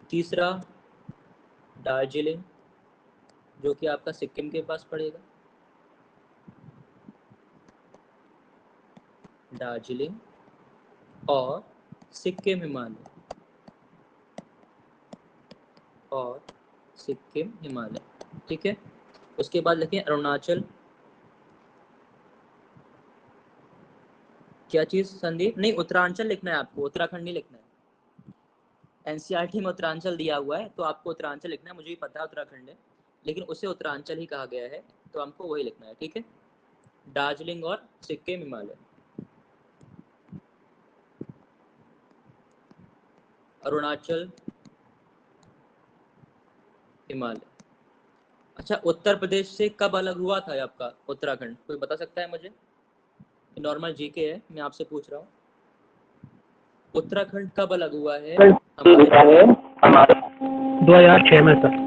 तीसरा दार्जिलिंग, जो कि आपका सिक्किम के पास पड़ेगा। दार्जिलिंग और सिक्किम हिमालय, और सिक्किम हिमालय। ठीक है, उसके बाद लिखें अरुणाचल। क्या चीज़ संदीप? नहीं, उत्तरांचल लिखना है आपको, उत्तराखंड नहीं लिखना है। एनसीईआरटी में उत्तरांचल दिया हुआ है तो आपको उत्तरांचल लिखना है। मुझे भी पता है उत्तराखंड है, लेकिन उसे उत्तरांचल ही कहा गया है, तो हमको वही लिखना है। ठीक है, दार्जिलिंग और सिक्किम हिमालय। अरुणाचल हिमालय। अच्छा, उत्तर प्रदेश से कब अलग हुआ था आपका उत्तराखंड? कोई बता सकता है मुझे? नॉर्मल जीके है, मैं आपसे पूछ रहा हूँ। उत्तराखंड कब अलग हुआ है हमारे? 2006 में सर।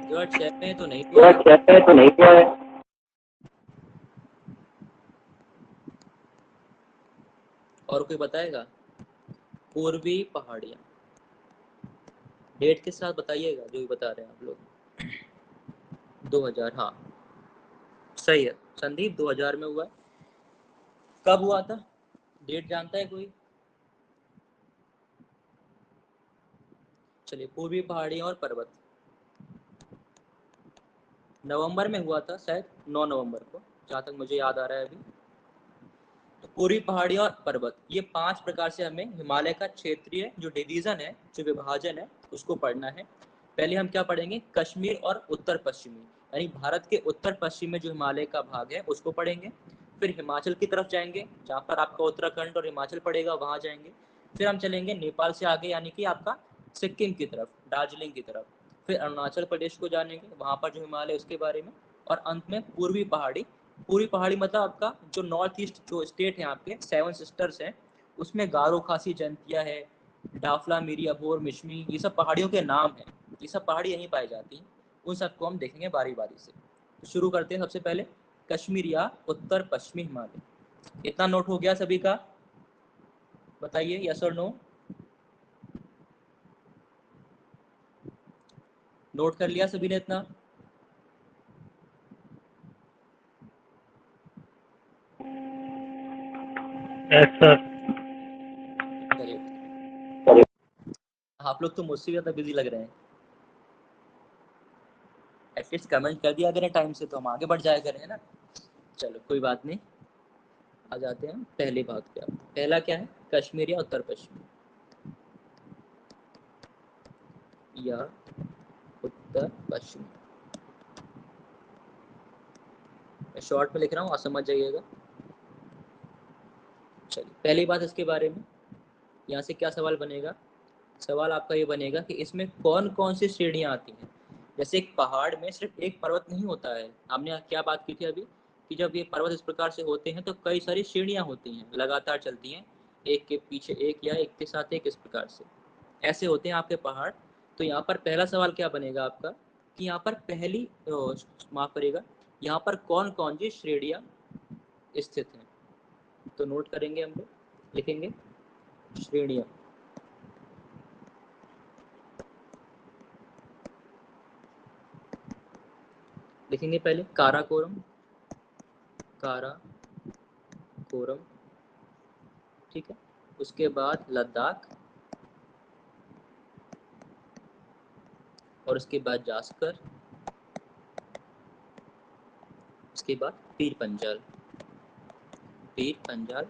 2006 में तो नहीं हुआ है। तो नहीं हुआ है। और कोई बताएगा? पूर्वी पहाड़ियाँ, डेट के साथ बताइएगा जो भी बता रहे हैं आप लोग। 2000, हाँ सही है संदीप, 2000 में हुआ है। कब हुआ था, डेट जानता है कोई? चलिए, पूर्वी पहाड़ियाँ और पर्वत। नवंबर में हुआ था शायद, 9 नवंबर को, जहाँ तक मुझे याद आ रहा है अभी। तो पूर्वी पहाड़ियाँ और पर्वत, ये 5 प्रकार से हमें हिमालय का क्षेत्रीय जो डिवीजन है, जो विभाजन है, उसको पढ़ना है। पहले हम क्या पढ़ेंगे, कश्मीर और उत्तर पश्चिमी, यानी भारत के उत्तर पश्चिम में जो हिमालय का भाग है उसको पढ़ेंगे। फिर हिमाचल की तरफ जाएंगे, जहाँ पर आपका उत्तराखंड और हिमाचल पड़ेगा, वहाँ जाएंगे। फिर हम चलेंगे नेपाल से आगे, यानी कि आपका सिक्किम की तरफ, दार्जिलिंग की तरफ। फिर अरुणाचल प्रदेश को जानेंगे, वहाँ पर जो हिमालय उसके बारे में। और अंत में पूर्वी पहाड़ी। पूर्वी पहाड़ी मतलब आपका जो नॉर्थ ईस्ट जो स्टेट है आपके 7 सिस्टर्स हैं, उसमें गारो, खासी, जंतिया है, डाफला, मिरी, अबोर, मिश्मी, ये सब पहाड़ियों के नाम हैं। ये सब पहाड़ी यहीं पाई जाती हैं। उन सबको हम देखेंगे बारी बारी से। तो शुरू करते हैं सबसे पहले कश्मीर या उत्तर पश्चिमी हिमालय। इतना नोट हो गया सभी का? बताइए यस और नो। नोट कर लिया सभी ने इतना? Yes sir. चलिए, आप लोग तो मुझसे ज़्यादा बिजी लग रहे हैं। एटलीस्ट कमेंट कर दिया करें टाइम से, तो हम आगे बढ़ जाया करें, है ना। चलो कोई बात नहीं, आ जाते हैं पहले भाग पे। पहला क्या है, कश्मीर या उत्तर पश्चिम, या उत्तर पश्चिम। मैं शॉर्ट में लिख रहा हूँ, आप समझ जाइएगा। चलिए, पहली बात इसके बारे में, यहाँ से क्या सवाल बनेगा। सवाल आपका ये बनेगा कि इसमें कौन कौन सी श्रेणियाँ आती हैं। जैसे एक पहाड़ में सिर्फ एक पर्वत नहीं होता है। हमने क्या बात की थी अभी, कि जब ये पर्वत इस प्रकार से होते हैं तो कई सारी श्रेणियाँ होती हैं, लगातार चलती हैं, एक के पीछे एक या एक के साथ एक, इस प्रकार से ऐसे होते हैं आपके पहाड़। तो यहाँ पर पहला सवाल क्या बनेगा आपका, कि यहाँ पर पहली, माफ करिएगा, यहाँ पर कौन कौन सी श्रेणियाँ स्थित हैं। तो नोट करेंगे हम लोग, लिखेंगे श्रेणियाँ। लिखेंगे पहले काराकोरम, काराकोरम, ठीक है। उसके बाद लद्दाख, और उसके बाद जास्कर, उसके बाद पीर पंजाल। पीर पंजाल,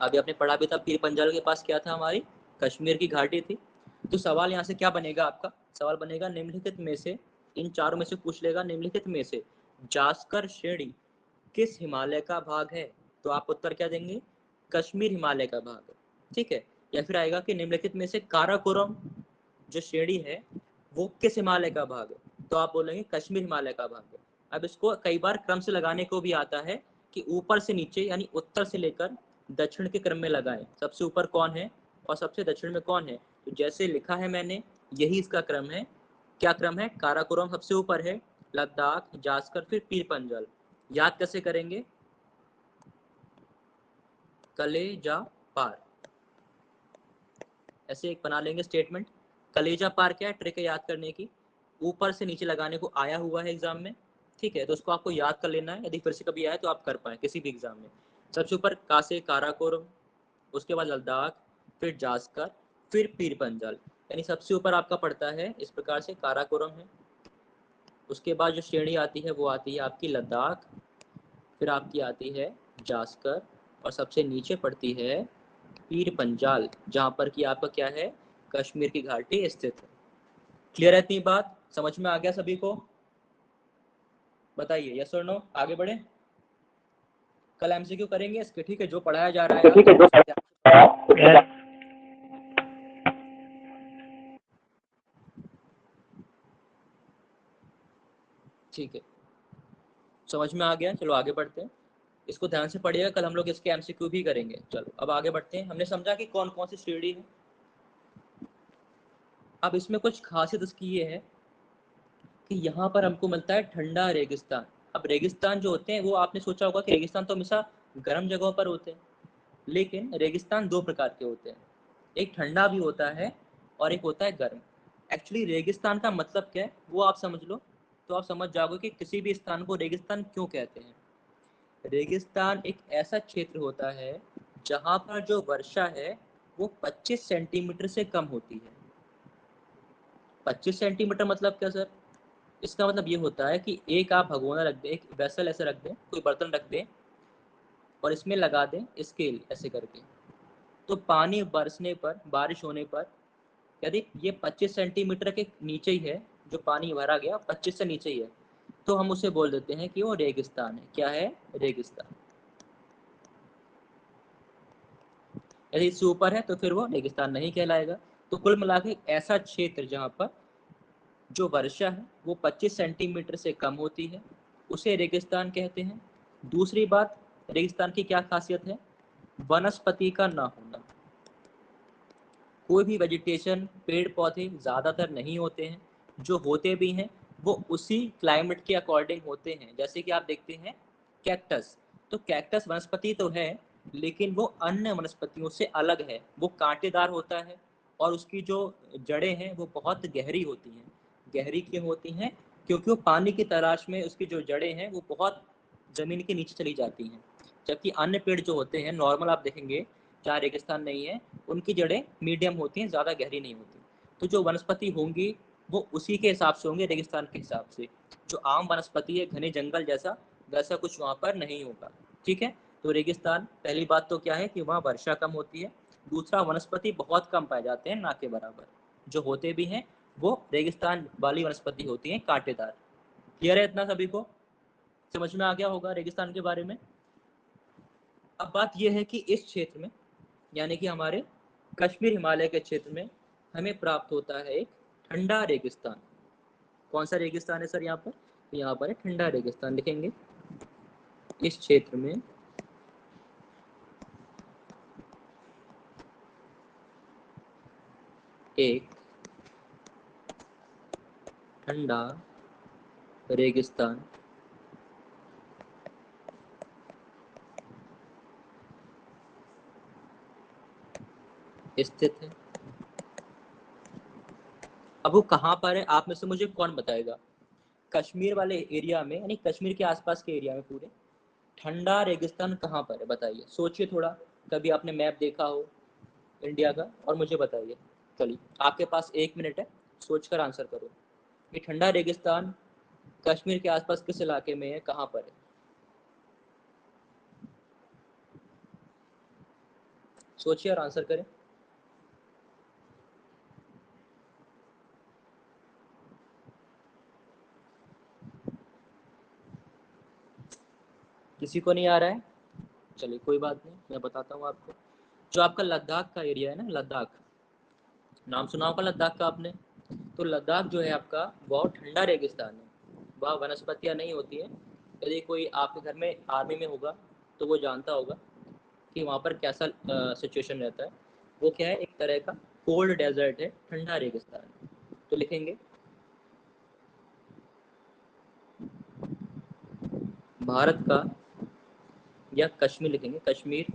अभी आपने पढ़ा भी था, पीर पंजाल के पास क्या था, हमारी कश्मीर की घाटी थी। तो सवाल यहाँ से क्या बनेगा आपका, सवाल बनेगा निम्नलिखित में से, इन चारों में से पूछ लेगा, निम्नलिखित में से जास्कर श्रेणी किस हिमालय का भाग है। तो आप उत्तर क्या देंगे, कश्मीर हिमालय का भाग है, ठीक है। या फिर आएगा कि निम्नलिखित में से काराकोरम जो श्रेणी है वो किस हिमालय का भाग है। तो आप बोलेंगे कश्मीर हिमालय का भाग है। अब इसको कई बार क्रम से लगाने को भी आता है, कि ऊपर से नीचे, यानी उत्तर से लेकर दक्षिण के क्रम में लगाएं। सबसे ऊपर कौन है और सबसे दक्षिण में कौन है। तो जैसे लिखा है मैंने, यही इसका क्रम है। क्या क्रम है, काराकोरम सबसे ऊपर है, लद्दाख, जास्कर, फिर पीर पंजाल। याद कैसे करेंगे, कलेजा पार, ऐसे एक बना लेंगे स्टेटमेंट। कलेजा पार क्या है, ट्रिक है याद करने की, ऊपर से नीचे लगाने को आया हुआ है एग्जाम में, ठीक है। तो उसको आपको याद कर लेना है, यदि फिर से कभी आए तो आप कर पाए किसी भी एग्जाम में। सबसे ऊपर का से काराकोरम, उसके बाद लद्दाख, फिर जास्कर, फिर पीर पंजाल, यानी सबसे ऊपर आपका पड़ता है इस प्रकार से काराकोरम है। उसके बाद जो श्रेणी आती है वो आती है आपकी लद्दाख, फिर आपकी आती है जास्कर, और सबसे नीचे पड़ती है पीर पंजाल, जहाँ पर कि आपका क्या है, कश्मीर की घाटी स्थित है। क्लियर है इतनी बात, समझ में आ गया सभी को? बताइए यस और नो, आगे बढ़े। कल एमसीक्यू करेंगे इसके, ठीक है। जो पढ़ाया जा रहा है ठीक है, जो ठीक है, समझ में आ गया। चलो आगे बढ़ते हैं, इसको ध्यान से पढ़िएगा, कल हम लोग इसके एमसीक्यू भी करेंगे। चलो अब आगे बढ़ते हैं। हमने समझा कि कौन कौन सी श्रेणी है। अब इसमें कुछ खासियत इसकी ये है कि यहाँ पर हमको मिलता है ठंडा रेगिस्तान। अब रेगिस्तान जो होते हैं, वो आपने सोचा होगा कि रेगिस्तान तो हमेशा गर्म जगहों पर होते हैं, लेकिन रेगिस्तान दो प्रकार के होते हैं, एक ठंडा भी होता है और एक होता है गर्म। एक्चुअली रेगिस्तान का मतलब क्या है वो आप समझ लो, तो आप समझ जाओगे कि किसी भी स्थान को रेगिस्तान क्यों कहते हैं। रेगिस्तान एक ऐसा क्षेत्र होता है जहाँ पर जो वर्षा है वो 25 सेंटीमीटर से कम होती है। 25 सेंटीमीटर मतलब क्या सर, इसका मतलब ये होता है कि एक आप भगोना रख दें, एक वेसल ऐसे रख दें, कोई बर्तन रख दें और इसमें लगा दें स्केल ऐसे करके, तो पानी बरसने पर, बारिश होने पर, यदि ये 25 सेंटीमीटर के नीचे ही है, जो पानी भरा गया 25 से नीचे ही है, तो हम उसे बोल देते हैं कि वो रेगिस्तान है। क्या है? रेगिस्तान। यदि इससे ऊपर है तो फिर वो रेगिस्तान नहीं कहलाएगा। तो कुल मिला के ऐसा क्षेत्र जहाँ पर जो वर्षा है वो 25 सेंटीमीटर से कम होती है, उसे रेगिस्तान कहते हैं। दूसरी बात, रेगिस्तान की क्या खासियत है? वनस्पति का ना होना। कोई भी वेजिटेशन, पेड़ पौधे ज़्यादातर नहीं होते हैं, जो होते भी हैं वो उसी क्लाइमेट के अकॉर्डिंग होते हैं। जैसे कि आप देखते हैं कैक्टस, तो कैक्टस वनस्पति तो है लेकिन वो अन्य वनस्पतियों से अलग है, वो कांटेदार होता है और उसकी जो जड़ें हैं वो बहुत गहरी होती हैं। गहरी क्यों होती हैं? क्योंकि वो पानी की तलाश में उसकी जो जड़ें हैं वो बहुत ज़मीन के नीचे चली जाती हैं। जबकि अन्य पेड़ जो होते हैं नॉर्मल आप देखेंगे जहाँ रेगिस्तान नहीं है, उनकी जड़ें मीडियम होती हैं, ज़्यादा गहरी नहीं होती। तो जो वनस्पति होंगी वो उसी के हिसाब से होंगे, रेगिस्तान के हिसाब से। जो आम वनस्पति है घने जंगल जैसा, वैसा कुछ वहाँ पर नहीं होगा। ठीक है, तो रेगिस्तान, पहली बात तो क्या है कि वहाँ वर्षा कम होती है। दूसरा, वनस्पति बहुत कम पाए जाते हैं, ना के बराबर। जो होते भी हैं वो रेगिस्तान वाली वनस्पति होती हैं, कांटेदार। क्लियर है इतना सभी को? समझ में आ गया होगा रेगिस्तान के बारे में। अब बात यह है कि इस क्षेत्र में, यानी कि हमारे कश्मीर हिमालय के क्षेत्र में, हमें प्राप्त होता है एक ठंडा रेगिस्तान। कौन सा रेगिस्तान है सर यहाँ पर? तो यहाँ पर है ठंडा रेगिस्तान, लिखेंगे। इस क्षेत्र में एक ठंडा रेगिस्तान स्थित है। अब वो कहाँ पर है, आप में से मुझे कौन बताएगा? कश्मीर वाले एरिया में, यानी कश्मीर के आसपास के एरिया में पूरे ठंडा रेगिस्तान कहाँ पर है? बताइए, सोचिए थोड़ा। कभी आपने मैप देखा हो इंडिया का, और मुझे बताइए। चलिए, आपके पास 1 मिनट है, सोचकर आंसर करो। ये ठंडा रेगिस्तान कश्मीर के आसपास किस इलाके में है, कहाँ पर है? सोचिए और आंसर करें। किसी को नहीं आ रहा है? चलिए कोई बात नहीं, मैं बताता हूँ आपको। जो आपका लद्दाख का एरिया है ना, लद्दाख, नाम सुना होगा लद्दाख का आपने। तो लद्दाख जो है आपका, वह ठंडा रेगिस्तान है, वहाँ वनस्पतियाँ नहीं होती हैं। यदि कोई आपके घर में आर्मी में होगा तो वो जानता होगा कि वहाँ पर कैसा सिचुएशन रहता है। वो क्या है, एक तरह का कोल्ड डेजर्ट है, ठंडा रेगिस्तान। तो लिखेंगे भारत का, या कश्मीर लिखेंगे, कश्मीर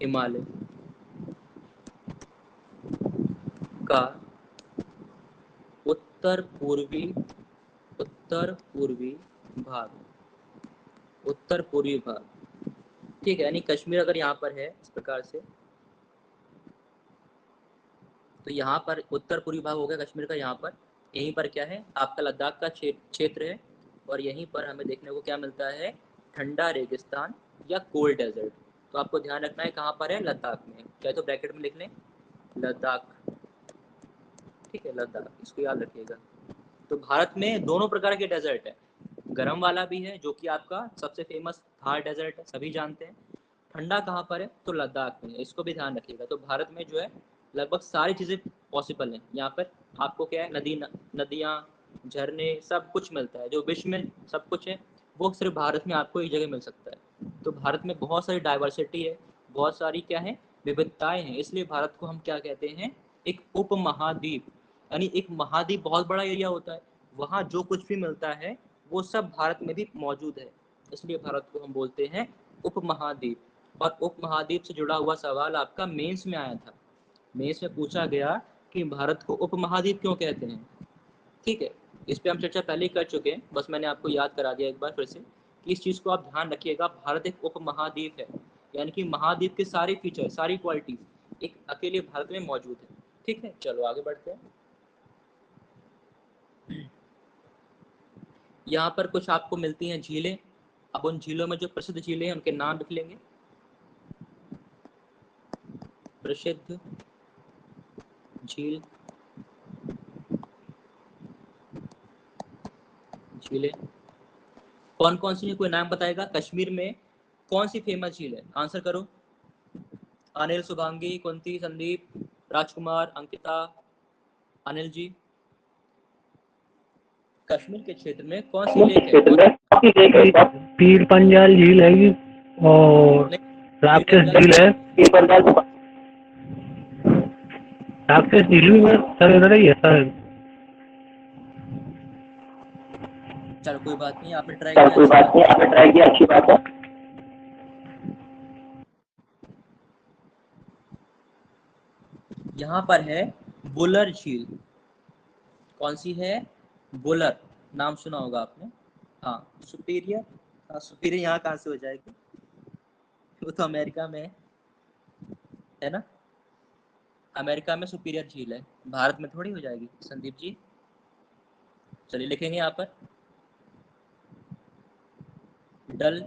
हिमालय का उत्तर पूर्वी, उत्तर पूर्वी भाग, उत्तर पूर्वी भाग। ठीक है, यानी कश्मीर अगर यहाँ पर है इस प्रकार से, तो यहाँ पर उत्तर पूर्वी भाग हो गया कश्मीर का। यहाँ पर, यहीं पर क्या है, आपका लद्दाख का क्षेत्र है, और यहीं पर हमें देखने को क्या मिलता है, ठंडा रेगिस्तान या कोल्ड डेजर्ट। तो आपको ध्यान रखना है कहाँ पर है, लद्दाख में। चाहे तो ब्रैकेट में लिख लें, लद्दाख। ठीक है, लद्दाख, इसको याद रखिएगा। तो भारत में दोनों प्रकार के डेजर्ट है। गर्म वाला भी है जो कि आपका सबसे फेमस थार डेजर्ट है, सभी जानते हैं। ठंडा कहाँ पर है, तो लद्दाख में, इसको भी ध्यान रखिएगा। तो भारत में जो है लगभग सारी चीज़ें पॉसिबल हैं यहाँ पर। आपको क्या है, नदियाँ, झरने, सब कुछ मिलता है। जो विश्व में सब कुछ है वो सिर्फ भारत में आपको एक जगह मिल सकता है। तो भारत में बहुत सारी डाइवर्सिटी है, बहुत सारी क्या है, विविधताएं हैं। इसलिए भारत को हम क्या कहते हैं, एक उपमहाद्वीप। यानी एक महाद्वीप बहुत बड़ा एरिया होता है, वहाँ जो कुछ भी मिलता है वो सब भारत में भी मौजूद है। इसलिए भारत को हम बोलते हैं उपमहाद्वीप। और उपमहाद्वीप से जुड़ा हुआ सवाल आपका मेंस में आया था। मेंस में पूछा गया कि भारत को उपमहाद्वीप क्यों कहते हैं। ठीक है, इस पे हम चर्चा पहले ही कर चुके हैं, बस मैंने आपको याद करा दिया एक बार फिर से कि इस चीज़ को आप ध्यान रखिएगा। भारत एक उपमहाद्वीप है, यानी कि महाद्वीप के सारे फीचर, सारी क्वालिटीज एक अकेले भारत में मौजूद है। ठीक है, चलो आगे बढ़ते हैं। यहाँ पर कुछ आपको मिलती हैं झीलें। अब उन झीलों में जो प्रसिद्ध झीलें हैं उनके नाम लिख लेंगे। प्रसिद्ध झील, झीलें कौन कौन सी है, कोई नाम बताएगा? कश्मीर में कौन सी फेमस झील है? आंसर करो। अनिल, शुभांगी, कुंती, संदीप, राजकुमार, अंकिता, अनिल जी। कश्मीर के क्षेत्र में कौन सी लेक है? पीर पंजाल झील है और राक्षस झील है। राक्षस झील भी सर इधर ही है सर। चलो कोई बात नहीं, आपने ट्राई किया, अच्छी बात है। यहाँ पर है बुलर झील। कौन सी है? बुलर, नाम सुना होगा आपने। हाँ, सुपीरियर। हाँ, सुपीरियर यहाँ कहाँ से हो जाएगी? वो तो अमेरिका में है ना। अमेरिका में सुपीरियर झील है, भारत में थोड़ी हो जाएगी संदीप जी। चलिए लिखेंगे यहाँ पर डल,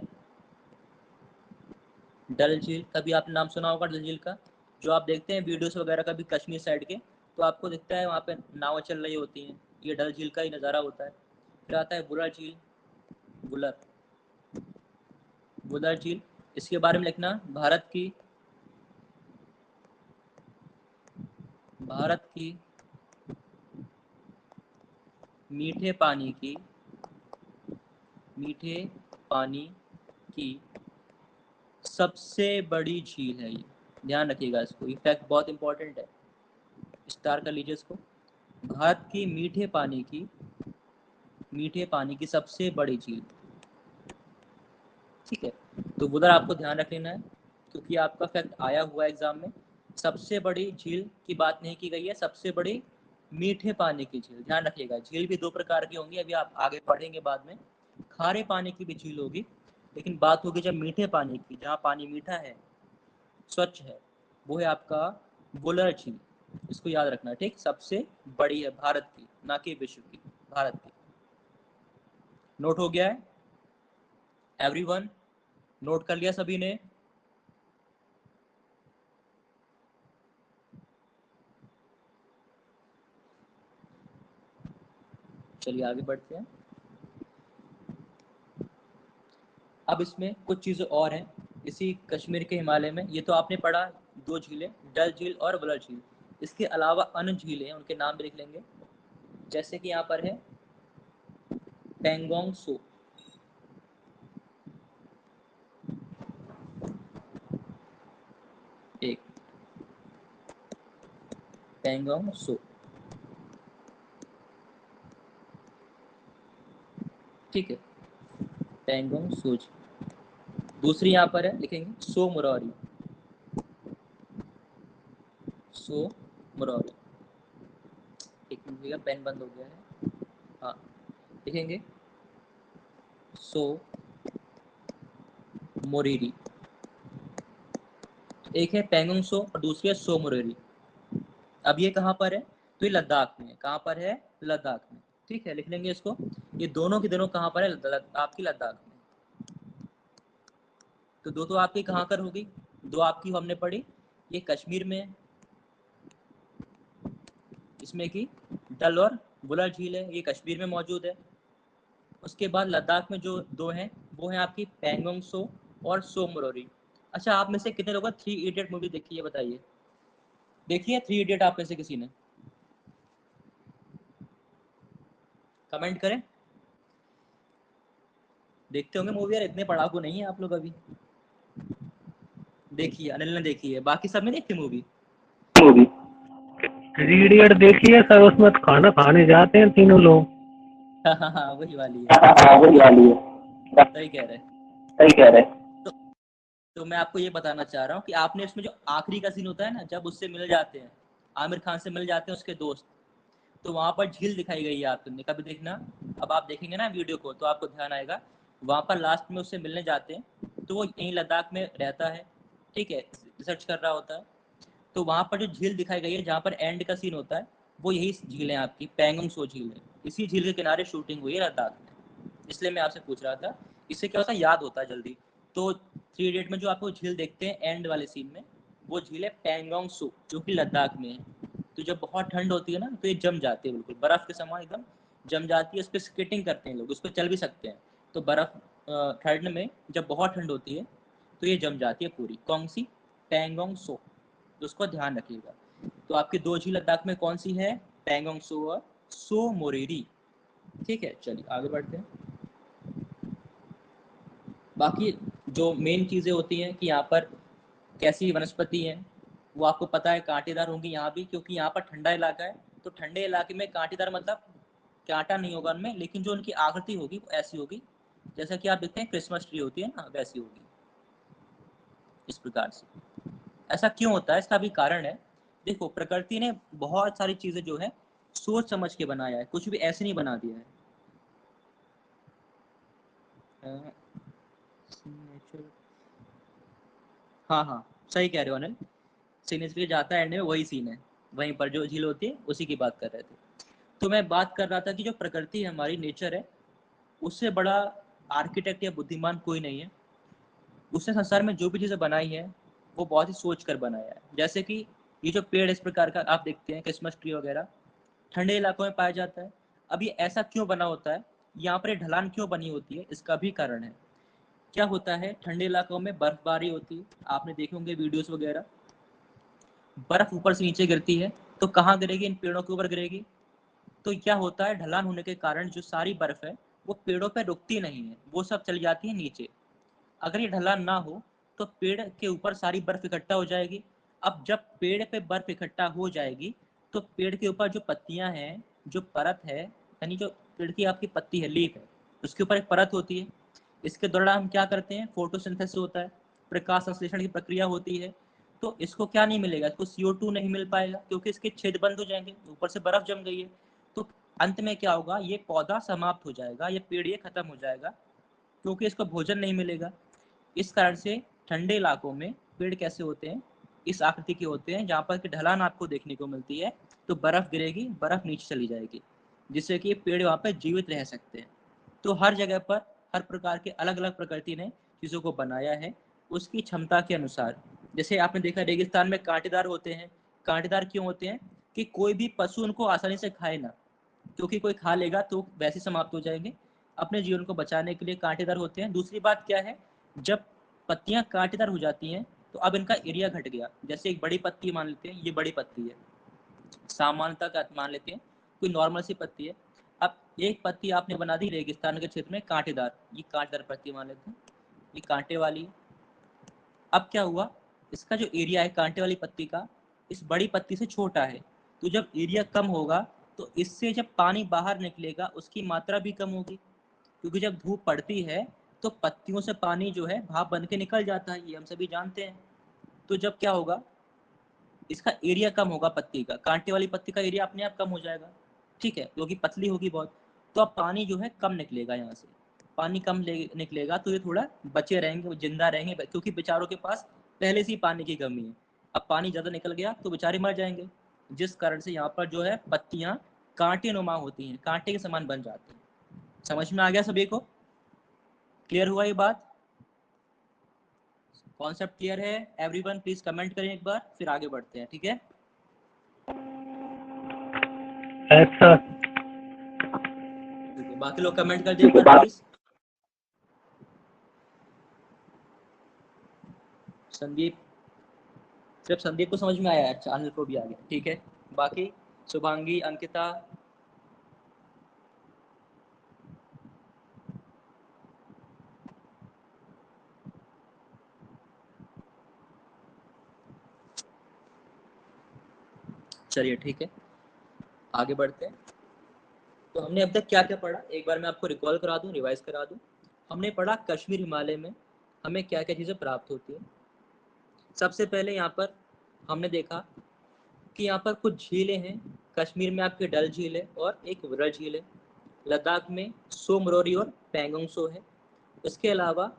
डल झील। कभी आपने नाम सुना होगा डल झील का? जो आप देखते हैं वीडियोस वगैरह कभी कश्मीर साइड के, तो आपको दिखता है वहाँ पे नाव चल रही होती हैं, ये डल झील का ही नज़ारा होता है। फिर आता है बुलर झील। बुलर, बुलर झील, इसके बारे में लिखना भारत की मीठे पानी की सबसे बड़ी झील है ये। ध्यान रखिएगा इसको, ये फैक्ट बहुत इंपॉर्टेंट है, स्टार कर लीजिए इसको। भारत की मीठे पानी की सबसे बड़ी झील, ठीक है। तो उधर आपको ध्यान रख लेना है, क्योंकि आपका फैक्ट आया हुआ है एग्जाम में। सबसे बड़ी झील की बात नहीं की गई है, सबसे बड़ी मीठे पानी की झील। ध्यान रखिएगा, झील भी दो प्रकार की होंगी, अभी आप आगे पढ़ेंगे बाद में। खारे पानी की भी झील होगी, लेकिन बात होगी जब मीठे पानी की, जहाँ पानी मीठा है, स्वच्छ है, वो है आपका बुलर झील। इसको याद रखना, ठीक। सबसे बड़ी है भारत की, ना कि विश्व की, भारत की। नोट हो गया है एवरीवन? नोट कर लिया सभी ने? चलिए आगे बढ़ते हैं। अब इसमें कुछ चीज़ें और हैं इसी कश्मीर के हिमालय में। ये तो आपने पढ़ा, दो झीलें, डल झील और बुलर झील। इसके अलावा अन्य झीलें हैं, उनके नाम भी लिख लेंगे। जैसे कि यहाँ पर है पेंगोंग सो, एक पेंगोंग सो, ठीक है, पेंगोंग सो झील। दूसरी यहाँ पर है, लिखेंगे सो मुरारी, सो मुरारी। एक मिनट, पेन बंद हो गया है। हाँ, लिखेंगे सो मोरीरी। एक है पेंगोंग सो और दूसरी है सो मोरीरी। अब ये कहाँ पर है? तो ये लद्दाख में है। कहाँ पर है? लद्दाख में, ठीक है। लिख लेंगे इसको। ये दोनों की दोनों कहाँ पर है? आपकी लद्दाख में। तो दो तो आपकी कहाँ कर होगी? दो आपकी हमने पढ़ी, ये कश्मीर में है, इसमें की डल और बुलर झील है, ये कश्मीर में मौजूद है। उसके बाद लद्दाख में जो दो हैं वो हैं आपकी पेंगोंग सो और सो मोरोरी। अच्छा, आप में से कितने लोगों ने 3 इडियट मूवी देखी है बताइए? देखी है 3 इडियट आप में से किसी ने? कमेंट करें। देखते होंगे मूवी यार, इतने पढ़ाकू नहीं है आप लोग अभी। देखी है, अनिल ने देखी है, बाकी सब ने देखी मूवी? 3 इडियट देखी है सर, उसमें तो खाना खाने जाते हैं तीनों लोग। हाँ वही वाली है, वही वाली है, सही कह रहे हैं। सही कह रहे हैं। तो, तो मैं आपको ये बताना चाह रहा हूँ कि आपने इसमें जो आखिरी का सीन होता है ना, जब उससे मिल जाते हैं, आमिर खान से मिल जाते हैं उसके दोस्त, तो वहां पर झील दिखाई गई है, आपने कभी देखना। अब आप देखेंगे ना वीडियो को तो आपको ध्यान आएगा, वहां पर लास्ट में उससे मिलने जाते हैं तो वो यहीं लद्दाख में रहता है, ठीक है, रिसर्च कर रहा होता है। तो वहां पर जो झील दिखाई गई है, जहाँ पर एंड का सीन होता है, वो यही झील है आपकी, पेंगोंग सो झील है। इसी झील के किनारे शूटिंग हुई है लद्दाख में। इसलिए मैं आपसे पूछ रहा था। इससे क्या होता है, याद होता है जल्दी। तो 3 इडियट में जो आपको झील देखते हैं एंड वाले सीन में, वो झील है पैंगोंग सो, जो कि लद्दाख में है। तो जब बहुत ठंड होती है ना, तो ये जम जाती है, बिल्कुल बर्फ़ के समान एकदम जम जाती है। उस पर स्केटिंग करते हैं लोग, उस पर चल भी सकते हैं। तो बर्फ़ ठंड में जब बहुत ठंड होती है तो ये जम जाती है पूरी। कौन सी? पैंगोंग सो, तो उसको ध्यान रखिएगा। तो आपकी 2 झील लद्दाख में कौन सी है? पैंगोंग सो और सो मोरिरी। ठीक है, चलिए आगे बढ़ते हैं। बाकी जो मेन चीज़ें होती हैं कि यहाँ पर कैसी वनस्पति है, वो आपको पता है, कांटेदार होंगी यहाँ भी, क्योंकि यहाँ पर ठंडा इलाका है। तो ठंडे इलाके में कांटेदार मतलब कांटा नहीं होगा उनमें, लेकिन जो उनकी आकृति होगी वो ऐसी होगी जैसा कि आप देखते हैं क्रिसमस ट्री होती है ना, वैसी होगी इस प्रकार से। ऐसा क्यों होता है, इसका भी कारण है। देखो, प्रकृति ने बहुत सारी चीज़ें जो है सोच समझ के बनाया है, कुछ भी ऐसे नहीं बना दिया है। हाँ हाँ, सही कह रहे हो अनिल। सिग्नेचर जाता है एंड में, वही सीन है, वहीं पर जो झील होती है उसी की बात कर रहे थे। तो मैं बात कर रहा था कि जो प्रकृति है, हमारी नेचर है, उससे बड़ा आर्किटेक्ट या बुद्धिमान कोई नहीं है। उसने संसार में जो भी चीज़ें बनाई है वो बहुत ही सोच कर बनाया है। जैसे कि ये जो पेड़ इस प्रकार का आप देखते हैं, क्रिसमस ट्री वगैरह, ठंडे इलाकों में पाया जाता है। अब ये ऐसा क्यों बना होता है, यहाँ पर ढलान क्यों बनी होती है, इसका भी कारण है। क्या होता है, ठंडे इलाकों में बर्फबारी होती है, आपने देखे होंगे वीडियोस वगैरह। बर्फ ऊपर से नीचे गिरती है, तो कहाँ गिरेगी? इन पेड़ों के ऊपर गिरेगी। तो क्या होता है, ढलान होने के कारण जो सारी बर्फ है वो पेड़ों पर रुकती नहीं है, वो सब चली जाती है नीचे। अगर ये ढलान ना हो तो पेड़ के ऊपर सारी बर्फ इकट्ठा हो जाएगी। अब जब पेड़ पे बर्फ इकट्ठा हो जाएगी तो पेड़ के ऊपर जो पत्तियां हैं, जो परत है, यानी जो पेड़ की आपकी पत्ती है, लीफ है, उसके ऊपर एक परत होती है। इसके दौरान हम क्या करते हैं, फोटोसिंथेसिस होता है, प्रकाश संश्लेषण की प्रक्रिया होती है। तो इसको क्या नहीं मिलेगा, इसको CO2 नहीं मिल पाएगा, क्योंकि इसके छेद बंद हो जाएंगे, ऊपर से बर्फ जम गई है। तो अंत में क्या होगा, ये पौधा समाप्त हो जाएगा, ये पेड़ ये खत्म हो जाएगा, क्योंकि इसको भोजन नहीं मिलेगा। इस कारण से ठंडे इलाकों में पेड़ कैसे होते हैं, इस आकृति के होते हैं, जहाँ पर कि ढलान आपको देखने को मिलती है। तो बर्फ गिरेगी, बर्फ नीचे चली जाएगी, जिससे कि पेड़ वहाँ पर जीवित रह सकते हैं। तो हर जगह पर हर प्रकार के अलग अलग प्रकृति ने चीज़ों को बनाया है उसकी क्षमता के अनुसार। जैसे आपने देखा, रेगिस्तान में कांटेदार होते हैं। कांटेदार क्यों होते हैं? कि कोई भी पशु उनको आसानी से खाए ना, क्योंकि कोई खा लेगा तो वैसे समाप्त हो जाएंगे। अपने जीवन को बचाने के लिए कांटेदार होते हैं। दूसरी बात क्या है, जब पत्तियां कांटेदार हो जाती हैं तो अब इनका एरिया घट गया। जैसे एक बड़ी पत्ती मान लेते हैं, ये बड़ी पत्ती है, सामान्यतः का मान लेते हैं, कोई नॉर्मल सी पत्ती है। अब एक पत्ती आपने बना दी रेगिस्तान के क्षेत्र में कांटेदार, ये कांटेदार पत्ती मान लेते हैं, ये कांटे वाली। अब क्या हुआ, इसका जो एरिया है कांटे वाली पत्ती का इस बड़ी पत्ती से छोटा है। तो जब एरिया कम होगा तो इससे जब पानी बाहर निकलेगा उसकी मात्रा भी कम होगी, क्योंकि जब धूप पड़ती है तो पत्तियों से पानी जो है भाप बन के निकल जाता है, ये हम सभी जानते हैं। तो जब क्या होगा, इसका एरिया कम होगा पत्ती का, कांटे वाली पत्ती का एरिया अपने आप कम हो जाएगा, ठीक है, क्योंकि पतली होगी बहुत। तो अब पानी जो है कम निकलेगा, यहाँ से पानी कम निकलेगा, तो ये थोड़ा बचे रहेंगे, वो जिंदा रहेंगे, क्योंकि बेचारों के पास पहले से ही पानी की कमी है। अब पानी ज़्यादा निकल गया तो बेचारे मर जाएंगे, जिस कारण से यहाँ पर जो है पत्तियाँ कांटे नुमा होती हैं, कांटे के समान बन जाती हैं। समझ में आ गया सभी को? क्लियर हुआ ये बात? कॉन्सेप्ट क्लियर है एवरीवन? प्लीज कमेंट करें एक बार, फिर आगे बढ़ते हैं, ठीक है? ऐसा बाकी लोग कमेंट कर दें एक बार प्लीज। संदीप, सिर्फ संदीप को समझ में आया है, अच्छा अनिल को भी आ गया, ठीक है। बाकी शुभांगी, अंकिता, चलिए ठीक है, आगे बढ़ते हैं। तो हमने अब तक क्या क्या पढ़ा, एक बार मैं आपको रिकॉल करा दूं, रिवाइज करा दूं। हमने पढ़ा कश्मीर हिमालय में हमें क्या क्या चीज़ें प्राप्त होती हैं। सबसे पहले यहाँ पर हमने देखा कि यहाँ पर कुछ झीलें हैं। कश्मीर में आपकी डल झील है और एक विरल झील है। लद्दाख में सो मोरोरी और पैंगोंग सो है। इसके अलावा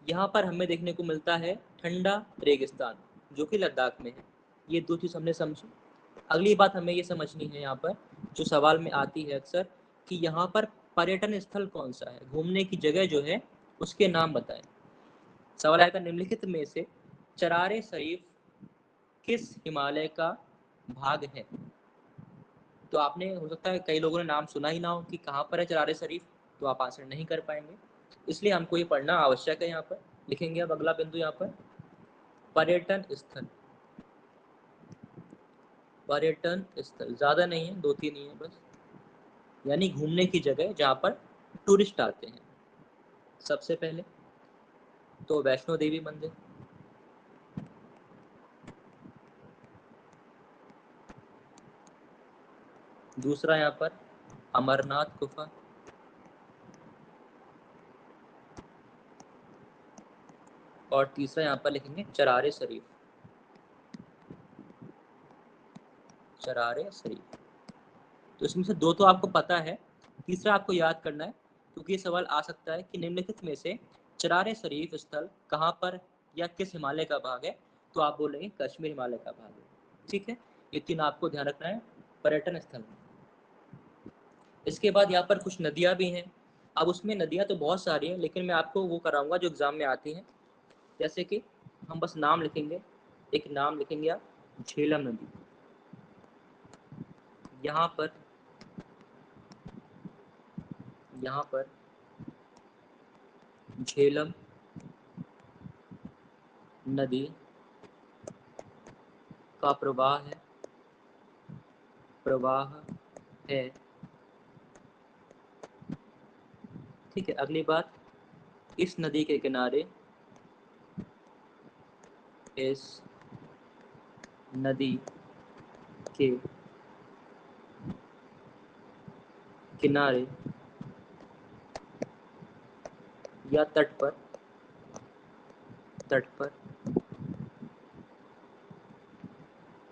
यहाँ पर हमें देखने को मिलता है ठंडा रेगिस्तान, जो कि लद्दाख में है। ये दो चीज़ हमने समझी। अगली बात हमें ये समझनी है यहाँ पर, जो सवाल में आती है अक्सर, कि यहाँ पर पर्यटन स्थल कौन सा है, घूमने की जगह जो है उसके नाम बताएं। सवाल आएगा निम्नलिखित में से चरारे शरीफ किस हिमालय का भाग है। तो आपने हो सकता है कई लोगों ने नाम सुना ही ना हो कि कहाँ पर है चरारे शरीफ, तो आप आंसर नहीं कर पाएंगे, इसलिए हमको ये पढ़ना आवश्यक है। यहाँ पर लिखेंगे अब अगला बिंदु, यहाँ पर पर्यटन स्थल। पर्यटन स्थल ज़्यादा नहीं है, 2-3 ही है बस, यानी घूमने की जगह जहाँ पर टूरिस्ट आते हैं। सबसे पहले तो वैष्णो देवी मंदिर, दूसरा यहाँ पर अमरनाथ गुफा, और तीसरा यहाँ पर लिखेंगे चरारे शरीफ। चरारे शरीफ, तो इसमें से 2 तो आपको पता है, तीसरा आपको याद करना है, क्योंकि ये सवाल आ सकता है कि निम्नलिखित में से चरारे शरीफ स्थल कहाँ पर या किस हिमालय का भाग है, तो आप बोलेंगे कश्मीर हिमालय का भाग है। ठीक है, ये 3 आपको ध्यान रखना है पर्यटन स्थल में। इसके बाद यहाँ पर कुछ नदियाँ भी हैं। अब उसमें नदियाँ तो बहुत सारी हैं, लेकिन मैं आपको वो कराऊंगा जो एग्जाम में आती हैं। जैसे कि हम बस नाम लिखेंगे, एक नाम लिखेंगे आप, झेलम नदी। यहाँ पर झेलम नदी का प्रवाह है। ठीक है, अगली बात, इस नदी के किनारे, इस नदी के किनारे या तट पर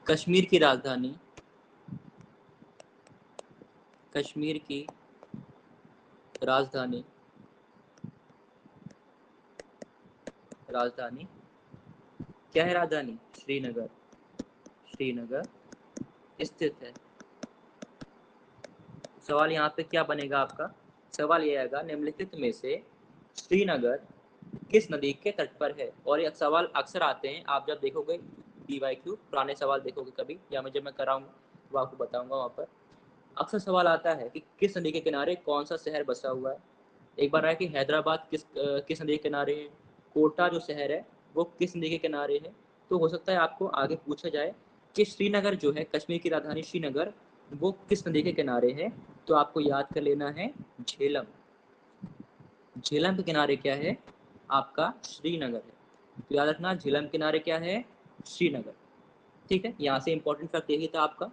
कश्मीर की राजधानी क्या है, राजधानी श्रीनगर स्थित है। सवाल यहाँ पे क्या बनेगा आपका, सवाल ये आएगा निम्नलिखित में से श्रीनगर किस नदी के तट पर है। और ये सवाल अक्सर आते हैं, आप जब देखोगे DYQ पुराने सवाल देखोगे कभी, या जब मैं कराऊंगा वो आपको बताऊंगा, वहाँ पर अक्सर सवाल आता है कि किस नदी के किनारे कौन सा शहर बसा हुआ है। एक बार आया कि हैदराबाद किस नदी के किनारे है, कोटा जो शहर है वो किस नदी के किनारे है। तो हो सकता है आपको आगे पूछा जाए कि श्रीनगर जो है, कश्मीर की राजधानी श्रीनगर, वो किस नदी के किनारे है। तो आपको याद कर लेना है झेलम के किनारे क्या है आपका, श्रीनगर है। तो याद रखना झेलम किनारे क्या है, श्रीनगर। ठीक है, यहाँ से इंपॉर्टेंट फैक्ट यही था आपका।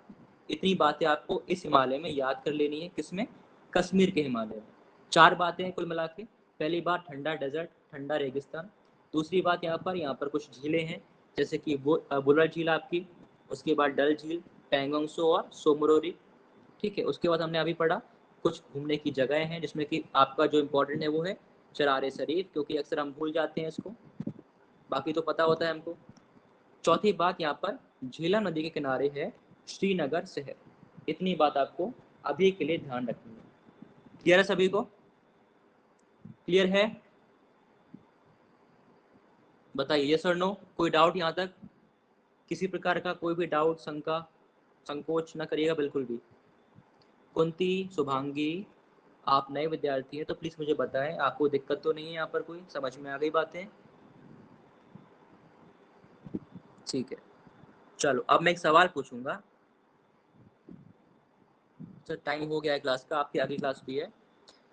इतनी बातें आपको इस हिमालय में याद कर लेनी है, किसमें, कश्मीर के हिमालय में। 4 बातें हैं कुल मिला के। पहली बात ठंडा डेजर्ट, ठंडा रेगिस्तान। दूसरी बात यहाँ पर कुछ झीलें हैं, जैसे कि बुलर झील आपकी, उसके बाद डल झील, पैंगोंग सो और सोमरोरी। ठीक है, उसके बाद हमने अभी पढ़ा कुछ घूमने की जगह हैं, जिसमें कि आपका जो इम्पोर्टेंट है वो है चरारे शरीफ, क्योंकि अक्सर हम भूल जाते हैं इसको, बाकी तो पता होता है हमको। चौथी बात, यहाँ पर झेलम नदी के किनारे है श्रीनगर शहर। इतनी बात आपको अभी के लिए ध्यान रखनी है। क्लियर है सभी को, क्लियर है, बताइए यस और नो। कोई डाउट यहाँ तक, किसी प्रकार का कोई भी डाउट, शंका, संकोच न करिएगा बिल्कुल भी। कुंती, शुभांगी, आप नए विद्यार्थी हैं तो प्लीज मुझे बताएं, आपको दिक्कत तो नहीं है यहाँ पर, कोई समझ में आ गई बातें। ठीक है, चलो अब मैं एक सवाल पूछूंगा। सर टाइम हो गया है क्लास का, आपकी अगली क्लास भी है,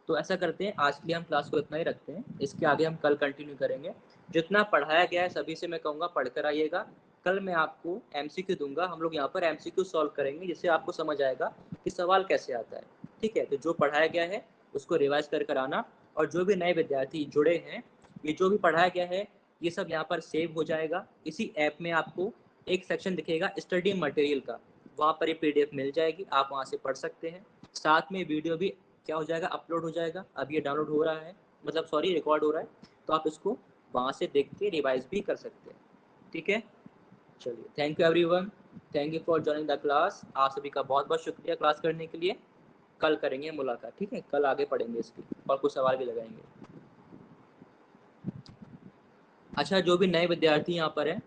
तो ऐसा करते हैं आज के लिए हम क्लास को इतना ही रखते हैं, इसके आगे हम कल कंटिन्यू करेंगे। जितना पढ़ाया गया है सभी से मैं कहूँगा पढ़कर आइएगा। कल मैं आपको MCQ दूंगा, हम लोग यहाँ पर MCQ सॉल्व करेंगे, जिससे आपको समझ आएगा कि सवाल कैसे आता है। ठीक है, तो जो पढ़ाया गया है उसको रिवाइज कर आना, और जो भी नए विद्यार्थी जुड़े हैं, ये जो भी पढ़ाया गया है ये सब यहाँ पर सेव हो जाएगा। इसी ऐप में आपको एक सेक्शन दिखेगा स्टडी मटेरियल का, वहाँ पर ये PDF मिल जाएगी, आप वहाँ से पढ़ सकते हैं। साथ में वीडियो भी क्या हो जाएगा, अपलोड हो जाएगा। अब ये डाउनलोड हो रहा है, मतलब सॉरी रिकॉर्ड हो रहा है, तो आप इसको वहाँ से देख के रिवाइज भी कर सकते हैं। ठीक है, चलिए, thank you everyone, thank you for joining the class. आप सभी का बहुत बहुत शुक्रिया क्लास करने के लिए। कल करेंगे मुलाकात, ठीक है, कल आगे पढ़ेंगे इसकी और कुछ सवाल भी लगाएंगे। अच्छा, जो भी नए विद्यार्थी यहाँ पर हैं